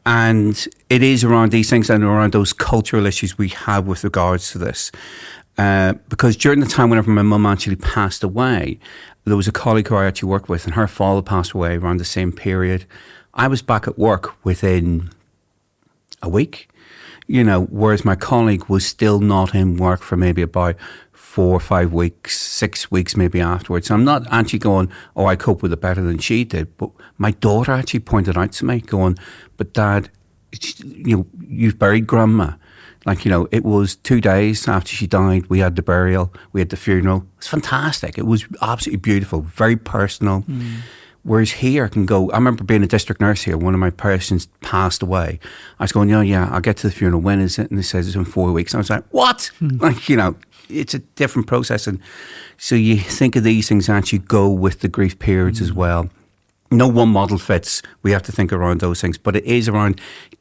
And it is around these things and around those cultural issues we have with regards to this. Because during the time whenever my mum actually passed away, there was a colleague who I actually worked with, and her father passed away around the same period. I was back at work within a week, you know, whereas my colleague was still not in work for maybe about 4 or 5 weeks, 6 weeks maybe afterwards. So I'm not actually going, oh, I cope with it better than she did. But my daughter actually pointed out to me, going, but Dad, you know, you've buried Grandma. Like, you know, it was 2 days after she died. We had the burial, we had the funeral. It was fantastic. It was absolutely beautiful, very personal. Whereas here I can go, I remember being a district nurse here, one of my patients passed away. I was going, yeah, I'll get to the funeral, when is it? And they said it's in 4 weeks. And I was like, what? Like, it's a different process. And so you think of these things actually go with the grief periods as well. No one model fits. We have to think around those things, but it is around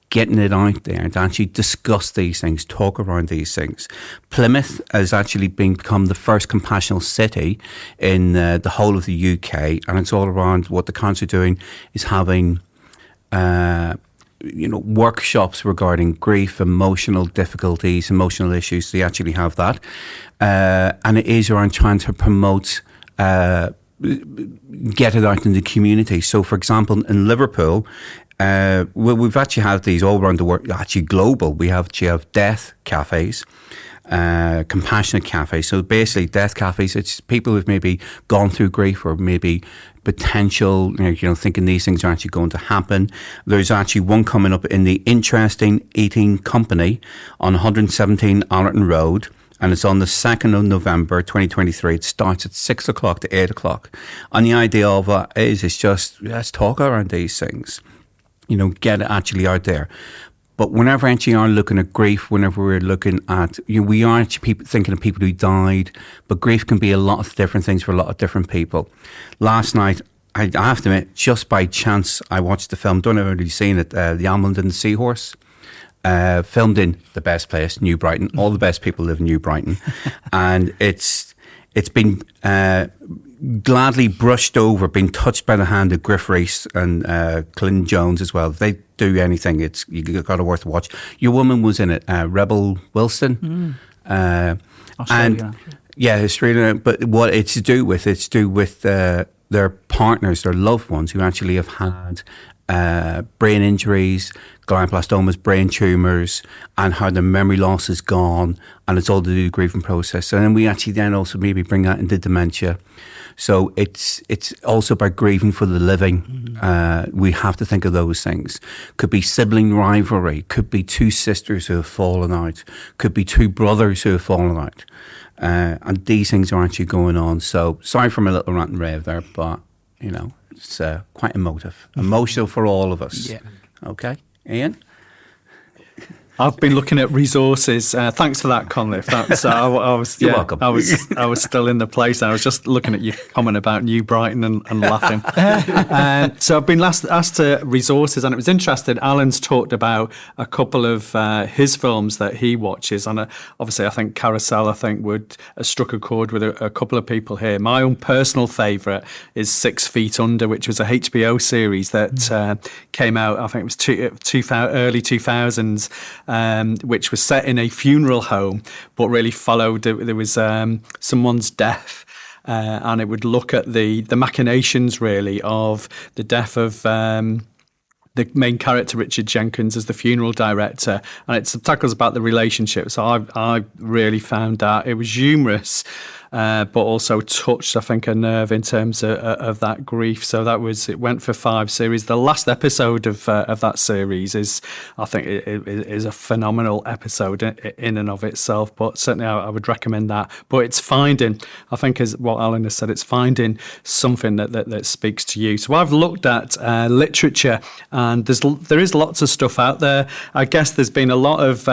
getting it out there and actually discuss these things, talk around these things. Plymouth has actually become the first compassionate city in the whole of the UK, and it's all around what the council are doing is having workshops regarding grief, emotional difficulties, emotional issues. They actually have that, and it is around trying to promote get it out in the community. So, for example, in Liverpool, we've actually had these all around the world, actually global. We have death cafes, compassionate cafes. So basically, death cafes, it's people who've maybe gone through grief or maybe potential, thinking these things are actually going to happen. There's actually one coming up in the Interesting Eating Company on 117 Allerton Road. And it's on the 2nd of November 2023. It starts at 6 o'clock to 8 o'clock. And the idea of it is, it's just, let's talk around these things. Get it actually out there. But whenever actually are looking at grief, whenever we're looking at, we are actually thinking of people who died, but grief can be a lot of different things for a lot of different people. Last night, I have to admit, just by chance, I watched the film, don't know if you've already seen it, The Almond and the Seahorse. Filmed in the best place, New Brighton. All the best people live in New Brighton. And it's been gladly brushed over, been touched by the hand of Griff Rhys and Clyn Jones as well. If they do anything, you got to worth a watch. Your woman was in it, Rebel Wilson. Australia. And yeah, Australia. But what it's to do with their partners, their loved ones who actually have had brain injuries, glioblastomas, brain tumours, and how the memory loss is gone, and it's all to do with the grieving process. And then we actually then also maybe bring that into dementia. So it's also about grieving for the living. We have to think of those things. Could be sibling rivalry, could be two sisters who have fallen out, could be two brothers who have fallen out. And these things are actually going on. So sorry for my little rant and rave there, but it's quite emotional for all of us. Yeah. Okay, Ian? I've been looking at resources. Thanks for that, Conleth. That's I was. You're welcome. I was still in the place. I was just looking at your comment about New Brighton and laughing. So I've been asked to resources, and it was interesting. Alan's talked about a couple of his films that he watches, and obviously I think Carousel would have struck a chord with a couple of people here. My own personal favourite is 6 Feet Under, which was a HBO series that came out. I think it was early 2000s. Which was set in a funeral home, but really followed. There was someone's death, and it would look at the machinations really of the death of the main character, Richard Jenkins, as the funeral director, and it tackles about the relationship. So I really found that it was humorous. But also touched, I think, a nerve in terms of that grief. So it went for 5 series. The last episode of that series is a phenomenal episode in and of itself. But certainly I would recommend that. But it's finding, I think, as what Alan has said, it's finding something that speaks to you. So I've looked at literature, and there is lots of stuff out there. I guess there's been a lot of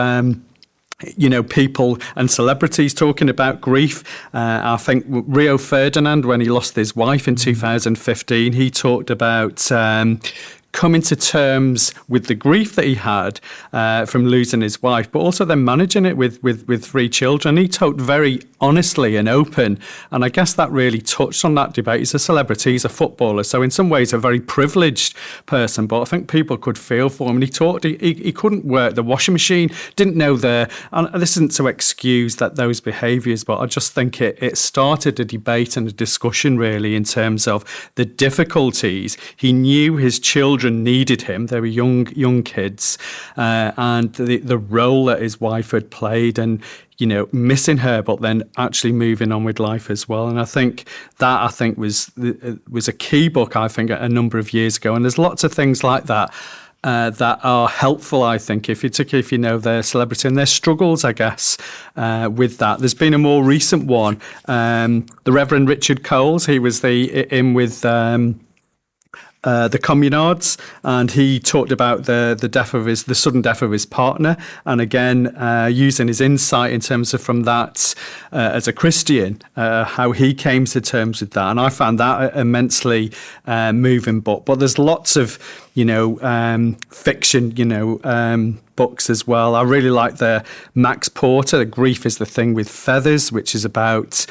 people and celebrities talking about grief. I think Rio Ferdinand, when he lost his wife in 2015, he talked about coming to terms with the grief that he had from losing his wife, but also then managing it with 3 children. He talked very honestly and open, and I guess that really touched on that debate. He's a celebrity, he's a footballer, so in some ways a very privileged person, but I think people could feel for him. And he talked, he couldn't work the washing machine, didn't know and this isn't to excuse those behaviours, but I just think it started a debate and a discussion really in terms of the difficulties. He knew his children needed him, they were young kids, and the role that his wife had played, and missing her, but then actually moving on with life as well. And I think that was a key book, I think, a number of years ago. And there's lots of things like that that are helpful, I think, particularly if you know their celebrity and their struggles, I guess, with that. There's been a more recent one, the Reverend Richard Coles. He was in with the communards, and he talked about the sudden death of his partner, and again using his insight in terms of from that as a Christian, how he came to terms with that, and I found that immensely moving book. But there's lots of fiction, books as well. I really like the Max Porter, The Grief is the Thing with Feathers, which is about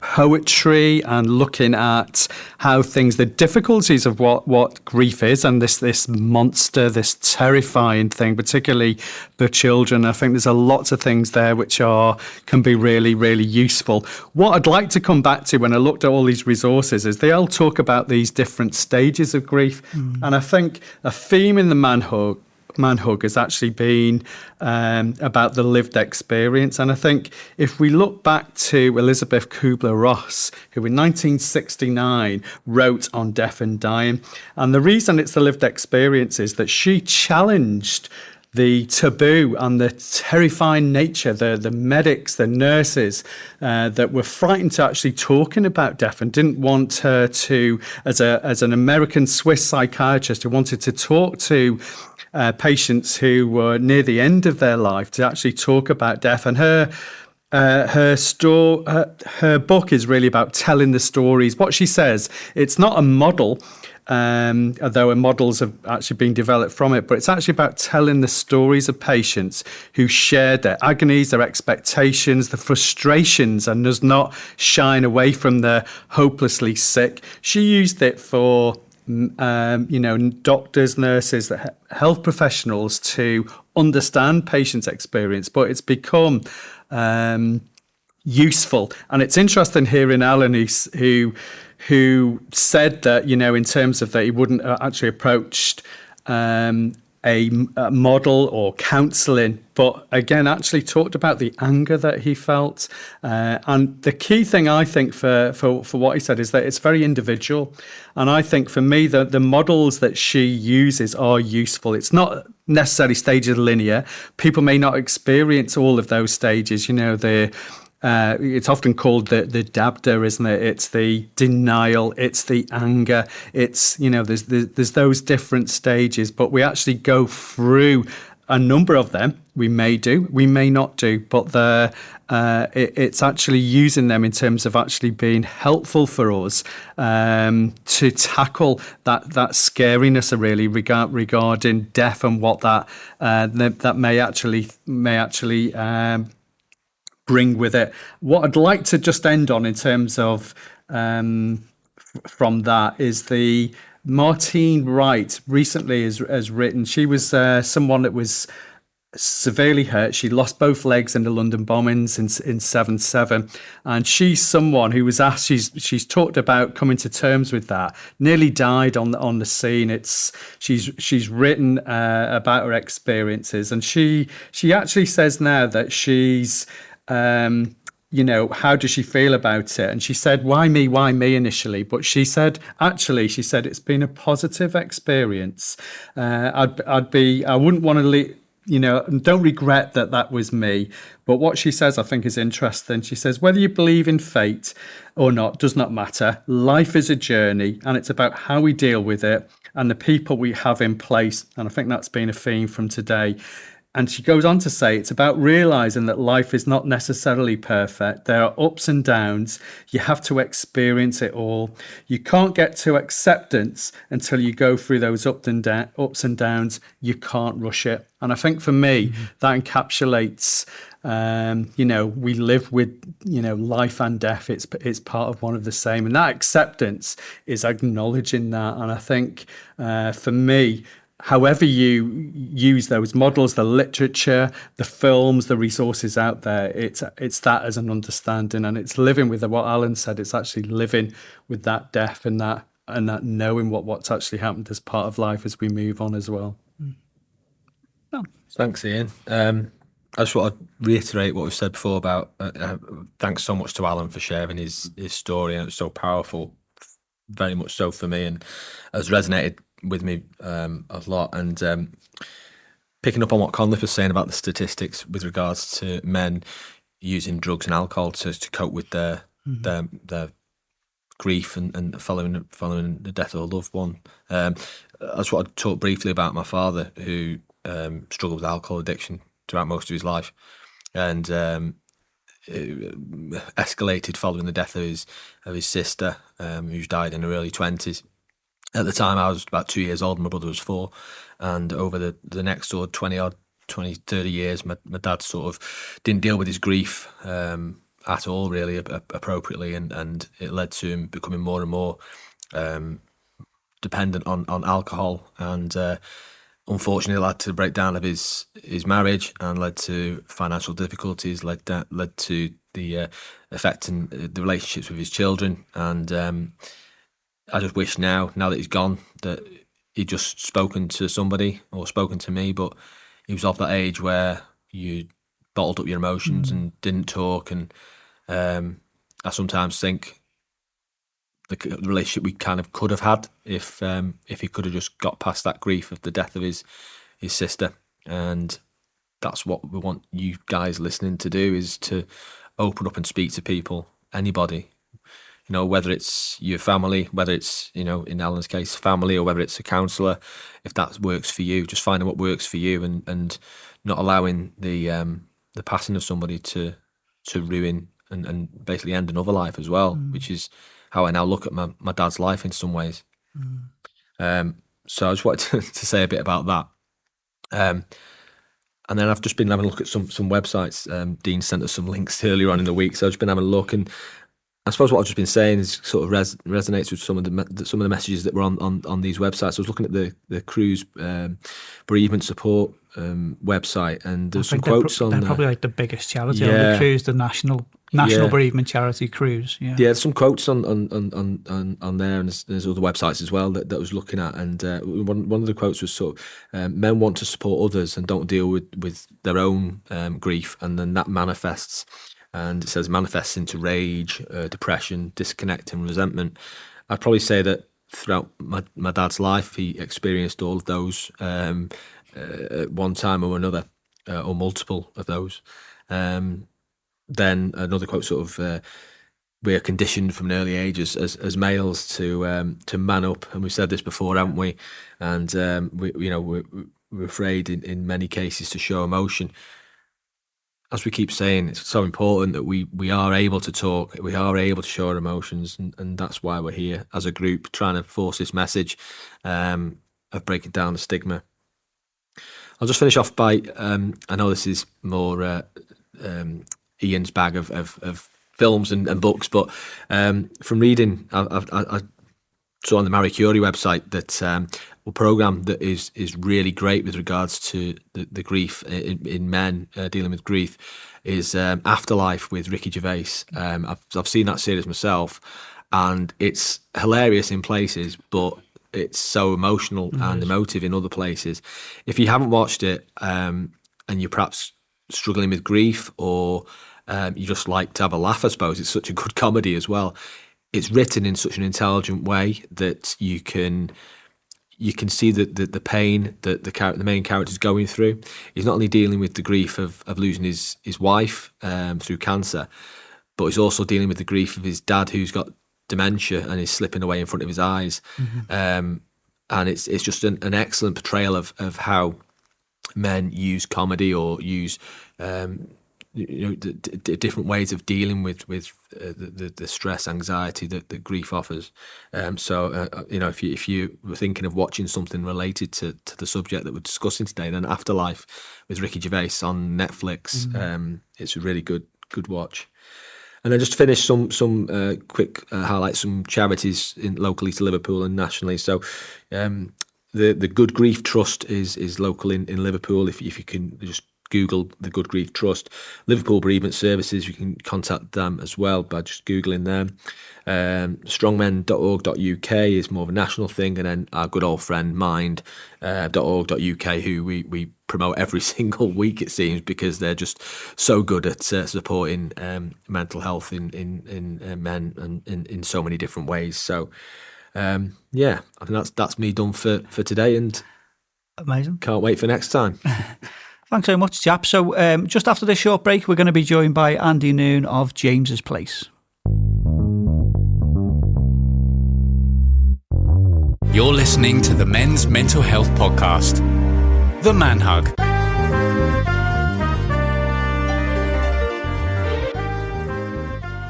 poetry and looking at how the difficulties of what grief is, and this monster, this terrifying thing, particularly for children. I think there's a lot of things there which can be really, really useful. What I'd like to come back to when I looked at all these resources is they all talk about these different stages of grief. And I think a theme in the Manhug has actually been about the lived experience. And I think if we look back to Elizabeth Kubler-Ross, who in 1969 wrote on death and dying, and the reason it's the lived experience is that she challenged the taboo and the terrifying nature, the medics, the nurses that were frightened to actually talking about death and didn't want her to, as an American Swiss psychiatrist who wanted to talk to patients who were near the end of their life, to actually talk about death. And her book is really about telling the stories. What she says, it's not a model, although models have actually been developed from it, but it's actually about telling the stories of patients who shared their agonies, their expectations, the frustrations, and does not shine away from the hopelessly sick. She used it for doctors, nurses, health professionals to understand patients' experience, but it's become useful. And it's interesting hearing Alan, who said that, in terms of that he wouldn't actually approached a model or counselling, but again, actually talked about the anger that he felt. And the key thing, I think, for what he said is that it's very individual. And I think for me, the models that she uses are useful. It's not necessarily stages linear. People may not experience all of those stages. It's often called the dabda, isn't it? It's the denial, it's the anger, it's, there's those different stages, but we actually go through a number of them. We may do, we may not do, but it's actually using them in terms of actually being helpful for us to tackle that scariness really regarding death and what that may actually bring with it. What I'd like to just end on in terms of from that is the Martine Wright recently has written. She was someone that was severely hurt. She lost both legs in the London bombings in 7/7, and she's someone who was asked. She's talked about coming to terms with that. Nearly died on the scene. She's written about her experiences, and she actually says now that she's how does she feel about it? And she said, why me initially? But she said it's been a positive experience. I wouldn't want to don't regret that was me. But what she says, I think, is interesting. She says, whether you believe in fate or not does not matter. Life is a journey, and it's about how we deal with it and the people we have in place. And I think that's been a theme from today. And she goes on to say it's about realizing that life is not necessarily perfect. There are ups and downs. You have to experience it all. You can't get to acceptance until you go through those ups and downs. You can't rush it. And I think for me, that encapsulates, we live with, life and death. It's part of one of the same. And that acceptance is acknowledging that. And I think for me, however you use those models, the literature, the films, the resources out there, it's that as an understanding, and it's living with what Alan said. It's actually living with that death and that knowing what's actually happened as part of life as we move on as well. Thanks, Ian. I just want to reiterate what we've said before about thanks so much to Alan for sharing his story, and it's so powerful, very much so for me, and has resonated with me a lot. And picking up on what Conleth was saying about the statistics with regards to men using drugs and alcohol to cope with their grief and following the death of a loved one. I just want to talk briefly about my father, who struggled with alcohol addiction throughout most of his life, and escalated following the death of his sister, who's died in her early 20s. At the time, I was about 2 years old, and my brother was 4. And over the next sort of 20, 30 years, my dad sort of didn't deal with his grief at all, really, appropriately. And it led to him becoming more and more dependent on alcohol. And unfortunately, it led to the breakdown of his marriage and led to financial difficulties, led to the affecting the relationships with his children. And I just wish now that he's gone, that he'd just spoken to somebody or spoken to me, but he was of that age where you bottled up your emotions and didn't talk. And I sometimes think the relationship we kind of could have had if he could have just got past that grief of the death of his sister. And that's what we want you guys listening to do, is to open up and speak to people, anybody. You know, whether it's your family, whether it's, you know, in Alan's case, family, or whether it's a counsellor, if that works for you, just finding what works for you, and not allowing the passing of somebody to ruin and basically end another life as well, which is how I now look at my dad's life in some ways. So I just wanted to say a bit about that. And then I've just been having a look at some websites. Dean sent us some links earlier on in the week, so I've just been having a look, and I suppose what I've just been saying is sort of resonates with some of the messages that were on these websites. I was looking at the Cruise bereavement support website, and there's some quotes on there. They're probably like the biggest charity on the Cruise, the national bereavement charity Cruise. Yeah, there's some quotes on there, and there's other websites as well that I was looking at. And one of the quotes was sort of, men want to support others and don't deal with their own grief, and then that manifests. And it says manifests into rage, depression, disconnect, and resentment. I'd probably say that throughout my dad's life, he experienced all of those at one time or another, or multiple of those. Then another quote, sort of, we are conditioned from an early age as males to man up, and we've said this before, haven't we? And we're afraid in many cases to show emotion. As we keep saying, it's so important that we are able to talk, we are able to show our emotions, and that's why we're here as a group, trying to force this message of breaking down the stigma. I'll just finish off by, I know this is more Ian's bag of films and books, but from reading, I saw on the Marie Curie website that a program that is really great with regards to the grief in men dealing with grief is Afterlife with Ricky Gervais. I've seen that series myself, and it's hilarious in places, but it's so emotional and emotive in other places. If you haven't watched it, and you're perhaps struggling with grief, or you just like to have a laugh, I suppose, it's such a good comedy as well. It's written in such an intelligent way that you can see the pain that the main character is going through. He's not only dealing with the grief of losing his wife through cancer, but he's also dealing with the grief of his dad, who's got dementia and is slipping away in front of his eyes. And it's just an excellent portrayal of how men use comedy or use the different ways of dealing with the stress, anxiety that grief offers. If you were thinking of watching something related to the subject that we're discussing today, then Afterlife with Ricky Gervais on Netflix, it's a really good watch. And then just to finish, some quick highlights, some charities locally to Liverpool and nationally. So the Good Grief Trust is local in Liverpool. If you can just Google the Good Grief Trust. Liverpool Bereavement Services, you can contact them as well by just Googling them. Strongmen.org.uk is more of a national thing, and then our good old friend Mind.org.uk, who we promote every single week, it seems, because they're just so good at supporting mental health in men and in so many different ways. So I think that's me done for today, and amazing. Can't wait for next time. Thanks so much, chap. So just after this short break, we're going to be joined by Andy Noon of James's Place. You're listening to the Men's Mental Health Podcast, The Man Hug.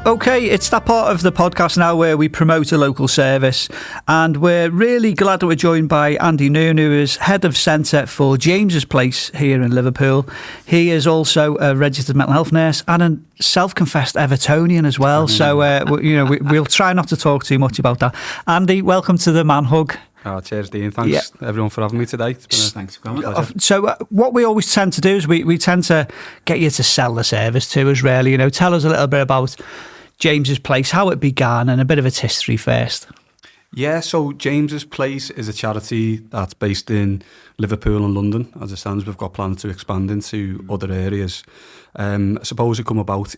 Okay, it's that part of the podcast now where we promote a local service, and we're really glad that we're joined by Andy Noon, who is Head of Centre for James's Place here in Liverpool. He is also a registered mental health nurse and a self-confessed Evertonian as well, so we'll try not to talk too much about that. Andy, welcome to the Man Hug. Oh, cheers, Dean. Thanks everyone for having me today. Thanks for coming. So what we always tend to do is we tend to get you to sell the service to us, really. Tell us a little bit about James's Place, how it began, and a bit of its history first. Yeah, so James's Place is a charity that's based in Liverpool and London. As it stands, we've got plans to expand into other areas. I suppose it come about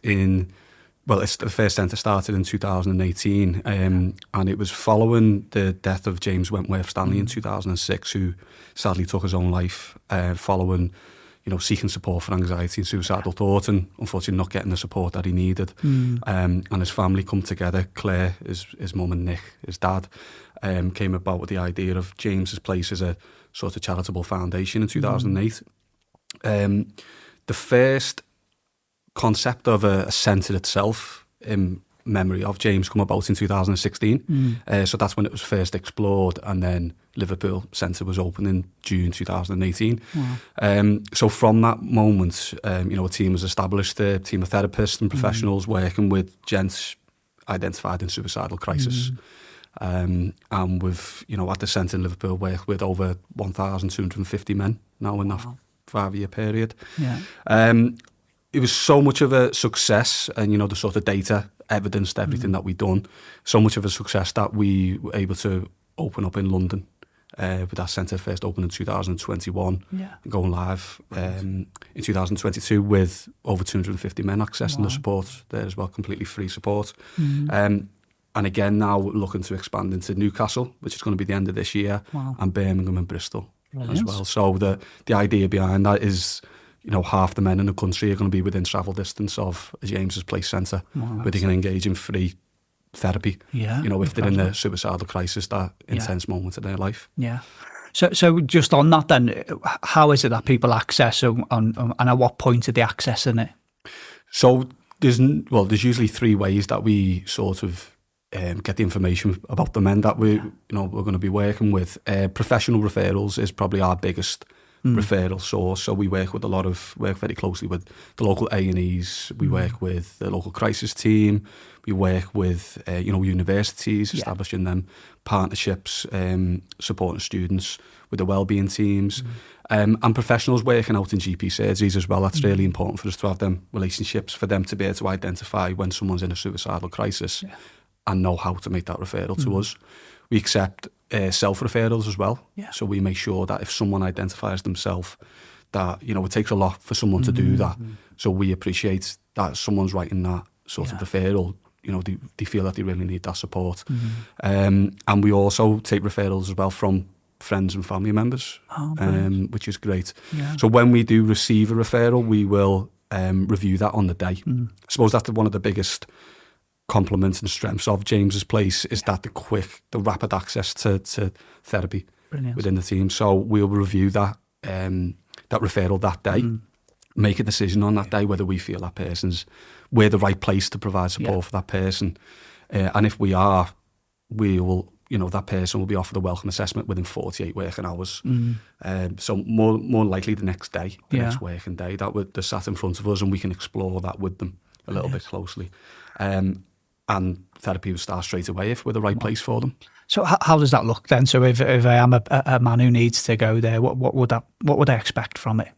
it's the first centre started in 2018, and it was following the death of James Wentworth Stanley in 2006, who sadly took his own life following seeking support for anxiety and suicidal thought, and unfortunately not getting the support that he needed. And his family come together. Claire, his mum, and Nick, his dad, came about with the idea of James's Place as a sort of charitable foundation in 2008. The first concept of a centre itself in memory of James come about in 2016. So that's when it was first explored, and then Liverpool Centre was opened in June 2018. Wow. So from that moment, a team was established, a team of therapists and professionals working with gents identified in suicidal crisis. And we've, at the centre in Liverpool, worked with over 1,250 men now in that 5-year period. Yeah. It was so much of a success, and the sort of data evidenced everything that we'd done. So much of a success that we were able to open up in London, with our centre first opened in 2021, and going live in 2022 with over 250 men accessing the support there as well, completely free support. And again now looking to expand into Newcastle, which is going to be the end of this year, and Birmingham and Bristol as well. So the idea behind that is, half the men in the country are going to be within travel distance of a James's Place centre, where they can engage in free therapy, if they're in a suicidal crisis, that intense moment in their life. Yeah. So just on that then, how is it that people access and at what point are they accessing it? So there's usually 3 ways that we sort of get the information about the men that we're going to be working with. Professional referrals is probably our biggest referral source. So we work very closely with the local A&Es. We work with the local crisis team. We work with universities, establishing them partnerships, supporting students with the wellbeing teams, and professionals working out in GP surgeries as well. That's really important for us to have them relationships, for them to be able to identify when someone's in a suicidal crisis and know how to make that referral to us. We accept self-referrals as well. So we make sure that if someone identifies themselves, that, it takes a lot for someone to do that. So we appreciate that someone's writing that sort of referral. They feel that they really need that support. And we also take referrals as well from friends and family members, which is great. So when we do receive a referral, we will review that on the day. I suppose that's one of the biggest compliments and strengths of James's Place, is that the rapid access to therapy within the team. So we'll review that referral that day, make a decision on that day whether we feel we're the right place to provide support for that person, and if we are, we will, that person will be offered a welcome assessment within 48 working hours. So more likely the next day, next working day, that they're sat in front of us and we can explore that with them a little bit closely. And therapy will start straight away if we're the right place for them. So how does that look then? So if I am a man who needs to go there, what would I expect from it?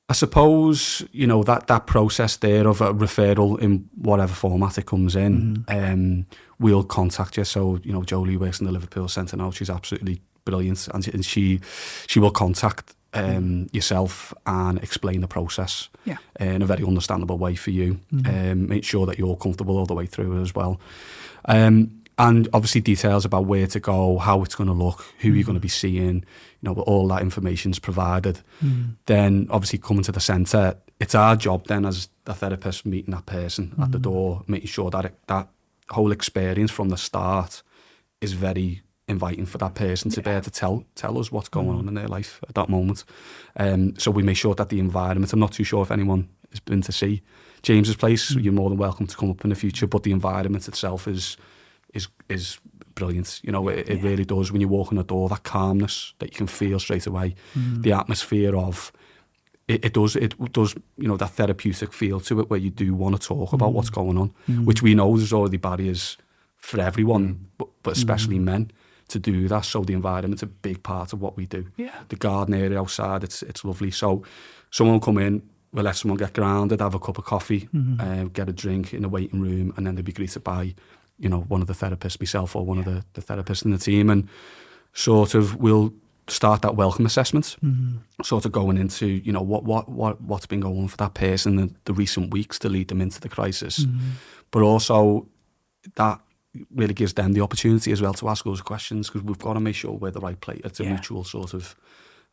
I suppose, that process there of a referral in whatever format it comes in, we'll contact you. So, Jolie works in the Liverpool Centre now. She's absolutely brilliant. And she will contact yourself and explain the process in a very understandable way for you. Make sure that you're comfortable all the way through it as well. And obviously details about where to go, how it's going to look, who you're going to be seeing, all that information's provided. Then obviously coming to the centre, it's our job then as the therapist meeting that person at the door, making sure that that whole experience from the start is very inviting for that person to be able to tell us what's going on in their life at that moment. So we make sure that the environment, I'm not too sure if anyone has been to see James's place, you're more than welcome to come up in the future, but the environment itself is brilliant. You know, it really does. When you walk in the door, that calmness that you can feel straight away, the atmosphere of it does, you know, that therapeutic feel to it where you do want to talk about what's going on, which we know there's already barriers for everyone, but especially men, to do that. So the environment's a big part of what we do. Yeah. The garden area outside, it's lovely. So someone will come in, we'll let someone get grounded, have a cup of coffee, get a drink in the waiting room, and then they'll be greeted by, you know, one of the therapists, myself or one of the therapists in the team, and sort of we'll start that welcome assessment, sort of going into, you know, what's been going on for that person in the recent weeks to lead them into the crisis. But also that really gives them the opportunity as well to ask us questions, because we've got to make sure we're the right place. It's a mutual sort of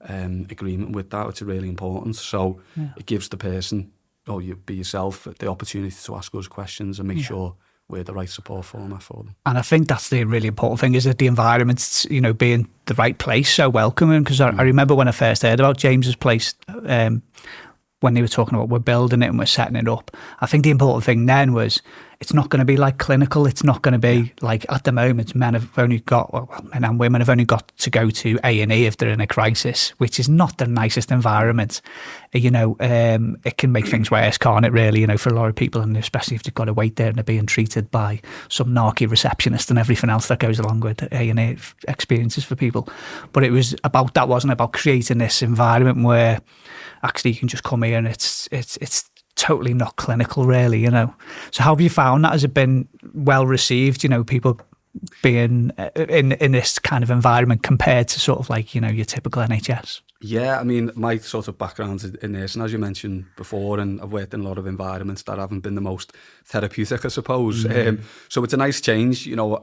agreement with that, which is really important. So it gives the person, or you be yourself, the opportunity to ask us questions and make sure we're the right support format for them. And I think that's the really important thing, is that the environment, you know, being the right place, so welcoming. Because I remember when I first heard about James's place, when they were talking about we're building it and we're setting it up, I think the important thing then was it's not going to be like clinical. It's not going to be like, at the moment, men and women have only got to go to A&E if they're in a crisis, which is not the nicest environment. You know, it can make things worse, can't it, really, you know, for a lot of people, and especially if they've got to wait there and they're being treated by some narky receptionist and everything else that goes along with A&E experiences for people. But it was about that, wasn't it? About creating this environment where actually you can just come here and it's totally not clinical, really, you know. So how have you found that? Has it been well received, you know, people being in this kind of environment compared to sort of like, you know, your typical NHS? Yeah, I mean, my sort of background's in this, and as you mentioned before, and I've worked in a lot of environments that haven't been the most therapeutic, I suppose. So it's a nice change, you know.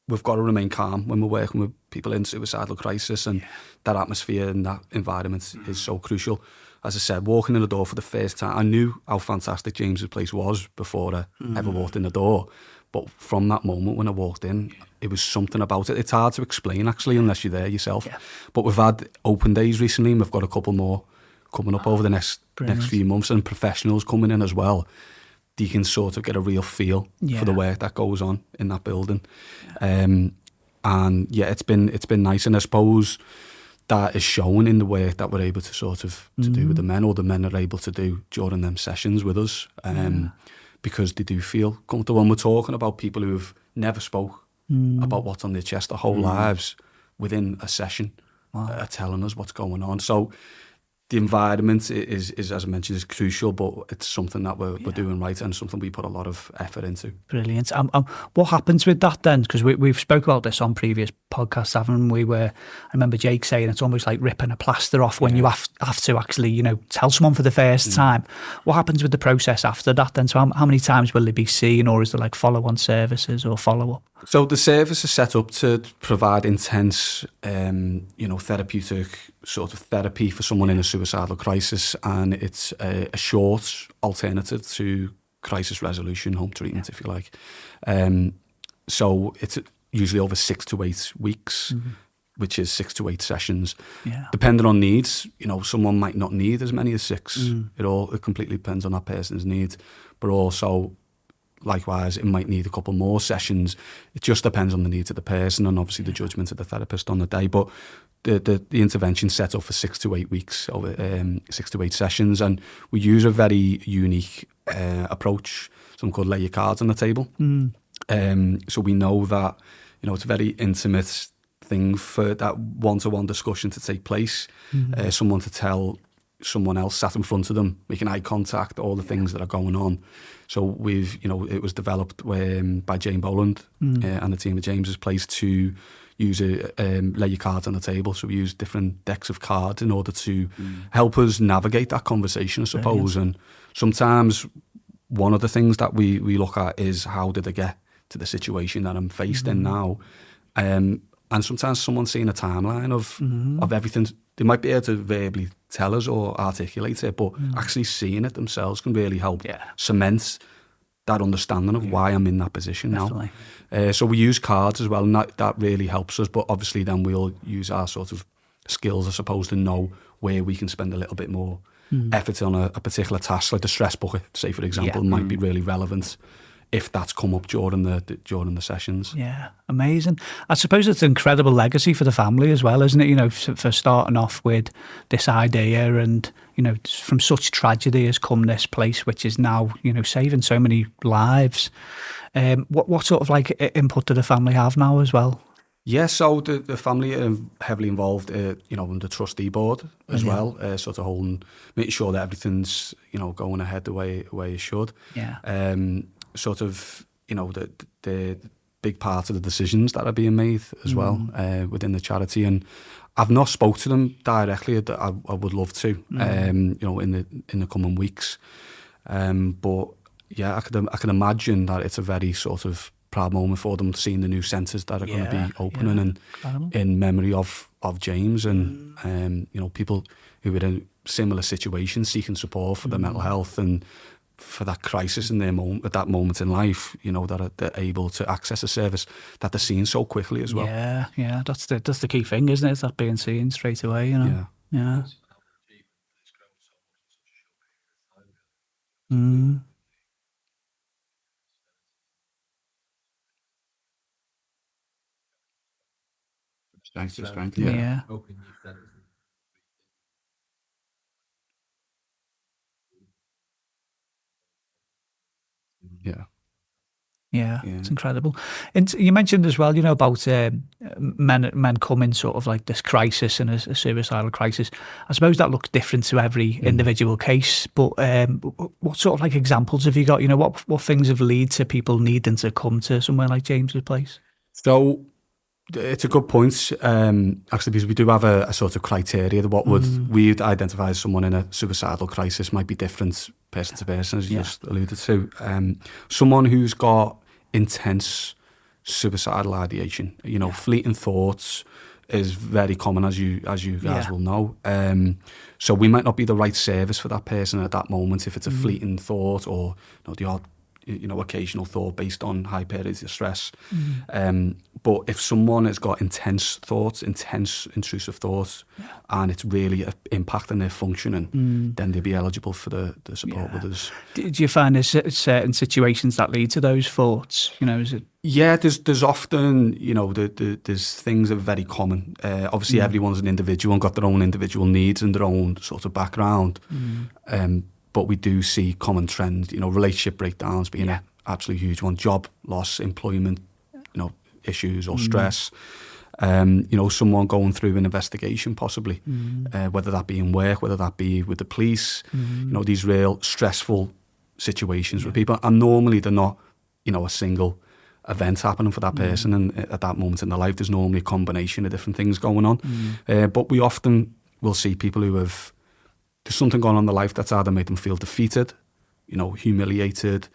We've got to remain calm when we're working with people in suicidal crisis, and that atmosphere and that environment is so crucial. As I said, walking in the door for the first time, I knew how fantastic James's place was before I ever walked in the door. But from that moment when I walked in, it was something about it. It's hard to explain, actually, unless you're there yourself. Yeah. But we've had open days recently, and we've got a couple more coming up over the next few months, and professionals coming in as well. You can sort of get a real feel for the work that goes on in that building. And yeah, it's been nice, and I suppose that is shown in the work that we're able to sort of to do with the men, or the men are able to do during them sessions with us, because they do feel comfortable. And we're talking about people who have never spoke about what's on their chest their whole lives, within a session, are telling us what's going on. So the environment is, as I mentioned, is crucial, but it's something that we're doing right, and something we put a lot of effort into. Brilliant. What happens with that then? Because we've spoke about this on previous podcasts, haven't we? Where I remember Jake saying it's almost like ripping a plaster off when you have to actually, you know, tell someone for the first time. What happens with the process after that then? So how many times will they be seen, or is there like follow-on services or follow-up? So the service is set up to provide intense, you know, therapeutic sort of therapy for someone in a suicidal crisis, and it's a short alternative to crisis resolution, home treatment, if you like. So it's usually over 6 to 8 weeks, which is 6 to 8 sessions. Yeah. Depending on needs, you know, someone might not need as many as 6. It completely depends on that person's needs, but also, likewise, it might need a couple more sessions. It just depends on the needs of the person, and obviously the judgment of the therapist on the day. But the intervention's set up for 6 to 8 weeks, over 6 to 8 sessions, and we use a very unique approach, something called lay your cards on the table. So we know that, you know, it's a very intimate thing for that one-to-one discussion to take place. Someone to tell someone else sat in front of them, making eye contact, all the things that are going on. So we've, you know, it was developed by Jane Boland and the team at James's place to use lay your cards on the table. So we use different decks of cards in order to help us navigate that conversation, I suppose. Brilliant. And sometimes one of the things that we look at is, how did I get to the situation that I'm faced in now? And sometimes someone's seeing a timeline of everything. They might be able to verbally tell us or articulate it, but actually seeing it themselves can really help cement that understanding of why I'm in that position Definitely. now. So we use cards as well, and that really helps us. But obviously then we'll use our sort of skills, I suppose, to know where we can spend a little bit more effort on a particular task, like the stress bucket, say, for example, might be really relevant if that's come up during the sessions. Yeah, amazing. I suppose it's an incredible legacy for the family as well, isn't it? You know, for starting off with this idea, and you know, from such tragedy has come this place, which is now, you know, saving so many lives. What sort of like input do the family have now as well? Yeah, so the family are heavily involved, you know, on the trustee board as well, sort of making sure that everything's, you know, going ahead the way it should. Yeah. Sort of, you know, the big part of the decisions that are being made as well within the charity. And I've not spoke to them directly. That I would love to, you know, in the coming weeks. But yeah, I can imagine that it's a very sort of proud moment for them, seeing the new centres that are going to be opening and in memory of James, and you know, people who are in similar situations seeking support for their mental health and for that crisis in their at that moment in life, you know, that they're able to access a service that they're seeing so quickly as well. Yeah, that's the key thing, isn't it? It's that being seen straight away, you know. Yeah. Strength to strength. Yeah. Yeah, it's incredible. And you mentioned as well, you know, about men coming sort of like this crisis and a suicidal crisis. I suppose that looks different to every individual case, but what sort of like examples have you got? You know, what things have led to people needing to come to somewhere like James's place? So it's a good point, actually, because we do have a sort of criteria that what we'd identify as someone in a suicidal crisis might be different person to person, as you just alluded to. Someone who's got intense suicidal ideation, you know, fleeting thoughts is very common, as you guys will know. So we might not be the right service for that person at that moment if it's a fleeting thought, or you know, the odd, you know, occasional thought based on high periods of stress. But if someone has got intense thoughts, intense intrusive thoughts, and it's really impacting their functioning, then they'll be eligible for the support with us. Do you find there's certain situations that lead to those thoughts? You know, is it? Yeah, there's often, you know, there's things that are very common. Obviously, everyone's an individual and got their own individual needs and their own sort of background. But we do see common trends, you know, relationship breakdowns being an absolutely huge one, job loss, employment, you know, issues or stress. You know, someone going through an investigation possibly, whether that be in work, whether that be with the police, you know, these real stressful situations with people. And normally they're not, you know, a single event happening for that person, and at that moment in their life there's normally a combination of different things going on. But we often will see people who have, there's something going on in their life that's either made them feel defeated, you know, humiliated.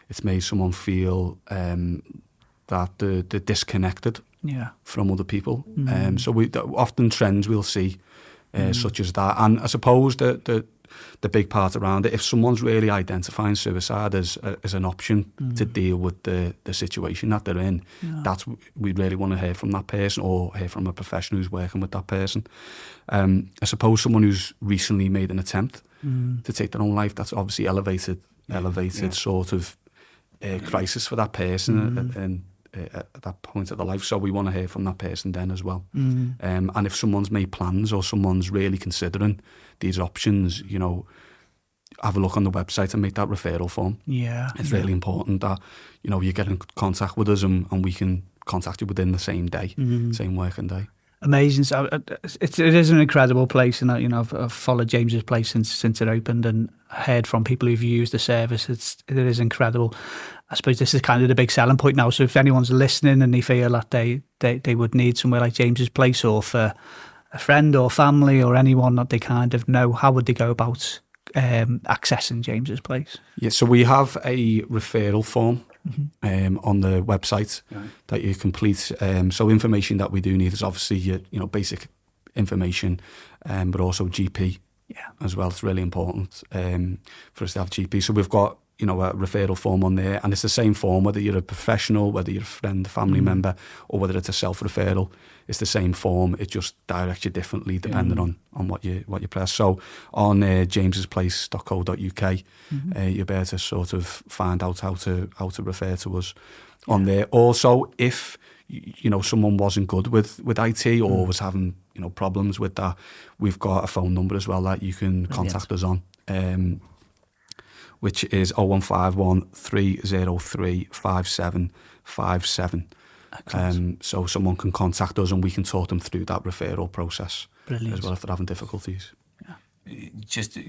It's made someone feel that they're disconnected from other people. So often trends we'll see such as that. And I suppose the big part around it, if someone's really identifying suicide as an option to deal with the situation that they're in, that's, we really want to hear from that person, or hear from a professional who's working with that person. I suppose someone who's recently made an attempt to take their own life, that's obviously elevated sort of crisis for that person and at that point of their life. So we want to hear from that person then as well. And if someone's made plans, or someone's really considering these options, you know, have a look on the website and make that referral form. It's really important that, you know, you get in contact with us and we can contact you within the same day, same working day. Amazing. So it is an incredible place, and you know, I've followed James's place since it opened, and heard from people who've used the service. It is incredible. I suppose this is kind of the big selling point now. So if anyone's listening and they feel that they would need somewhere like James's place, or for a friend or family or anyone that they kind of know, how would they go about accessing James's place? Yeah, so we have a referral form on the website that you complete. So information that we do need is obviously your, you know, basic information, but also GP as well. It's really important for us to have GP. So we've got you know, a referral form on there, and it's the same form whether you're a professional, whether you're a friend, a family member, or whether it's a self-referral. It's the same form. It just directs you differently depending on what you press. So on jamesesplace.co.uk, you'll be able to sort of find out how to refer to us on there. Also, if you know someone wasn't good with IT or was having problems with that, we've got a phone number as well that you can contact us on. Which is 0151 303 5757. So someone can contact us and we can talk them through that referral process. Brilliant. As well if they're having difficulties. Just,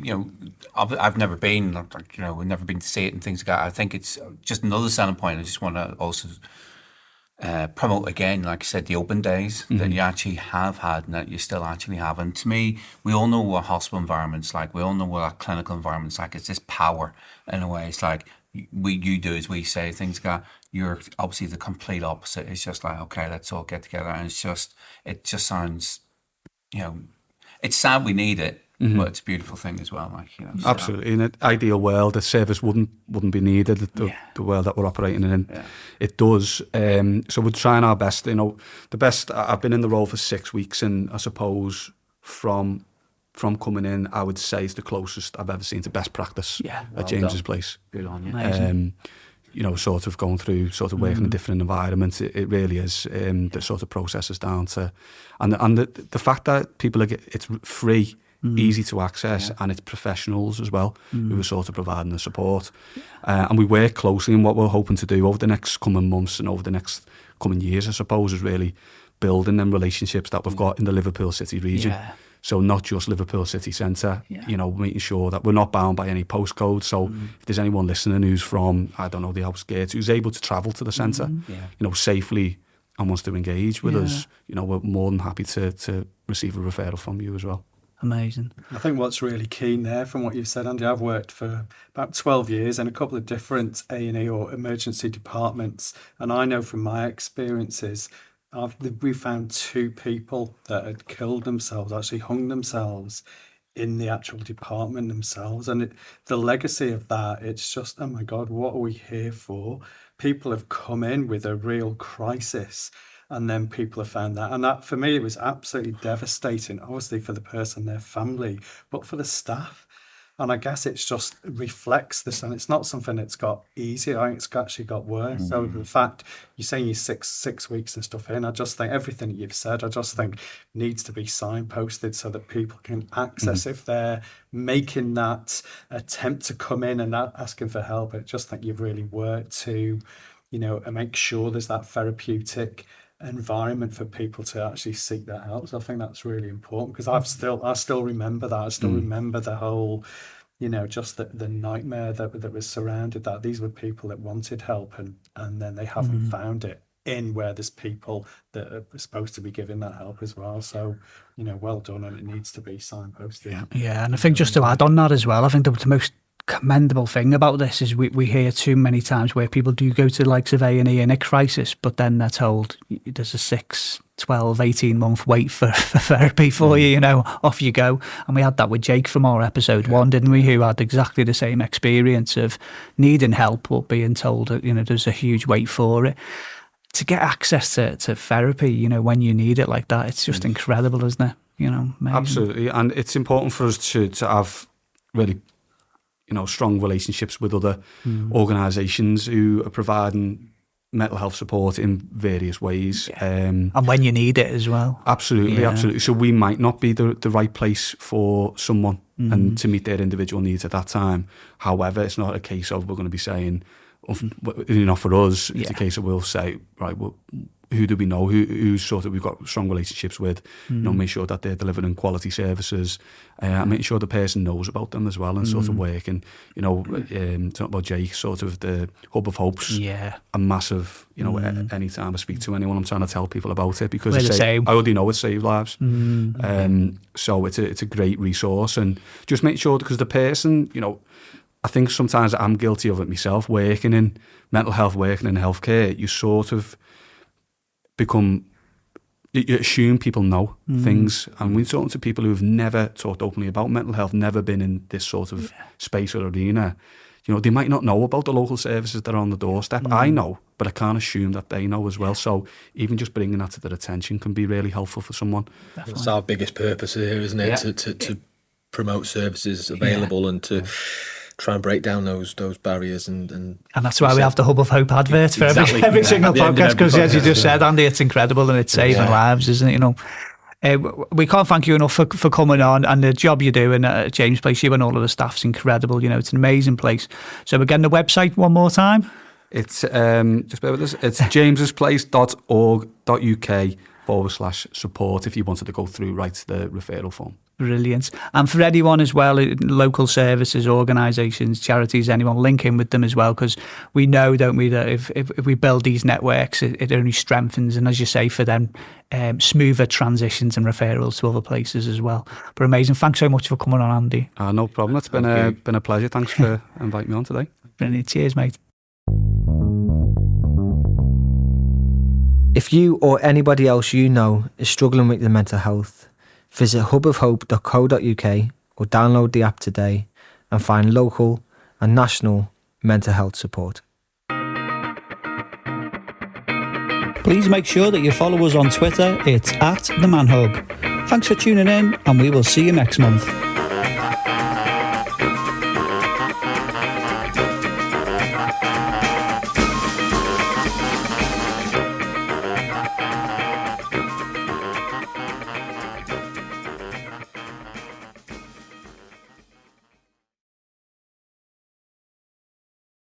I've never been, we've never been to see it and things like that. I think it's just another selling point. I just want to also promote again, like I said, the open days that you actually have had and that you still actually have. And to me, we all know what hospital environment's like. We all know what our clinical environment's like. It's this power in a way. It's like you do as we say, things like that. You're obviously the complete opposite. It's just like, okay, let's all get together. And it just sounds, it's sad we need it. But it's a beautiful thing as well. Absolutely. In an ideal world, the service wouldn't be needed. The world that we're operating in, it does. So we're trying our best. The best. I've been in the role for 6 weeks, and I suppose from coming in, I would say it's the closest I've ever seen to best practice at James's Place. Good on you. Amazing. Sort of going through, sort of working in different environments. It really is the sort of processes down to, and the fact that people it's free. Easy to access, and it's professionals as well who are sort of providing the support. And we work closely, and what we're hoping to do over the next coming months and over the next coming years, I suppose, is really building them relationships that we've got in the Liverpool City region. So not just Liverpool City Centre, making sure that we're not bound by any postcode. So if there's anyone listening who's from, I don't know, the outskirts, who's able to travel to the centre, safely and wants to engage with us, we're more than happy to receive a referral from you as well. Amazing. I think what's really keen there from what you've said, Andy, I've worked for about 12 years in a couple of different A&E or emergency departments, and I know from my experiences, we found 2 people that had killed themselves, actually hung themselves in the actual department themselves. And the legacy of that, it's just, oh my God, what are we here for? People have come in with a real crisis, and then people have found that. And that, for me, it was absolutely devastating, obviously for the person, their family, but for the staff. And I guess it's just reflects this, and it's not something that's got easier. I think it's actually got worse. So the fact you're saying you're six weeks and stuff in, I just think everything that you've said, I just think needs to be signposted so that people can access if they're making that attempt to come in and not asking for help. I just think you've really worked to, and make sure there's that therapeutic environment for people to actually seek that help. So I think that's really important, because I still remember that. I still remember the whole, just the nightmare that was surrounded that. These were people that wanted help, and then they haven't found it in where there's people that are supposed to be giving that help as well. So, well done, and it needs to be signposted. Yeah, and I think just to add on that as well, I think the most commendable thing about this is we hear too many times where people do go to the likes of A&E in a crisis, but then they're told there's a 6, 12, 18 month wait for therapy for you, off you go. And we had that with Jake from our episode 1, didn't we, who had exactly the same experience of needing help but being told that, there's a huge wait for it. To get access to therapy, when you need it like that, it's just incredible, isn't it? Amazing. Absolutely. And it's important for us to have really strong relationships with other organisations who are providing mental health support in various ways. And when you need it as well. Absolutely. So we might not be the right place for someone and to meet their individual needs at that time. However, it's not a case of we're going to be saying, for us, it's a case of we'll say, right, well, who do we know, who sort of we've got strong relationships with, make sure that they're delivering quality services, and making sure the person knows about them as well, and sort of working, talking about Jake, sort of the hub of hopes, a massive, any time I speak to anyone, I'm trying to tell people about it, because I already know it saved lives. So it's a great resource, and just make sure, because the person, I think sometimes I'm guilty of it myself, working in mental health, working in healthcare, you sort of you assume people know things, and we're talking to people who've never talked openly about mental health, never been in this sort of space or arena, You know, they might not know about the local services that are on the doorstep. I know, but I can't assume that they know as well. So even just bringing that to their attention can be really helpful for someone. That's our biggest purpose here, isn't it? Yeah. To promote services available and to try and break down those barriers and that's why we have the Hub of Hope adverts for every single podcast, because as you just said, Andy, it's incredible and it's saving lives, isn't it? You know, we can't thank you enough for coming on, and the job you're doing at James Place, you and all of the staff's incredible. You know, it's an amazing place. So again, the website one more time. It's just bear with us. It's jamesesplace.org.uk/support if you wanted to go through right to the referral form. Brilliant. And for anyone as well, local services, organisations, charities, anyone, link in with them as well, because we know, don't we, that if we build these networks, it only strengthens, and as you say, for them, smoother transitions and referrals to other places as well. But amazing. Thanks so much for coming on, Andy. No problem. It's been a pleasure. Thanks for inviting me on today. Brilliant. Cheers, mate. If you or anybody else you know is struggling with their mental health, visit hubofhope.co.uk or download the app today and find local and national mental health support. Please make sure that you follow us on Twitter. It's @TheManHug. Thanks for tuning in, and we will see you next month.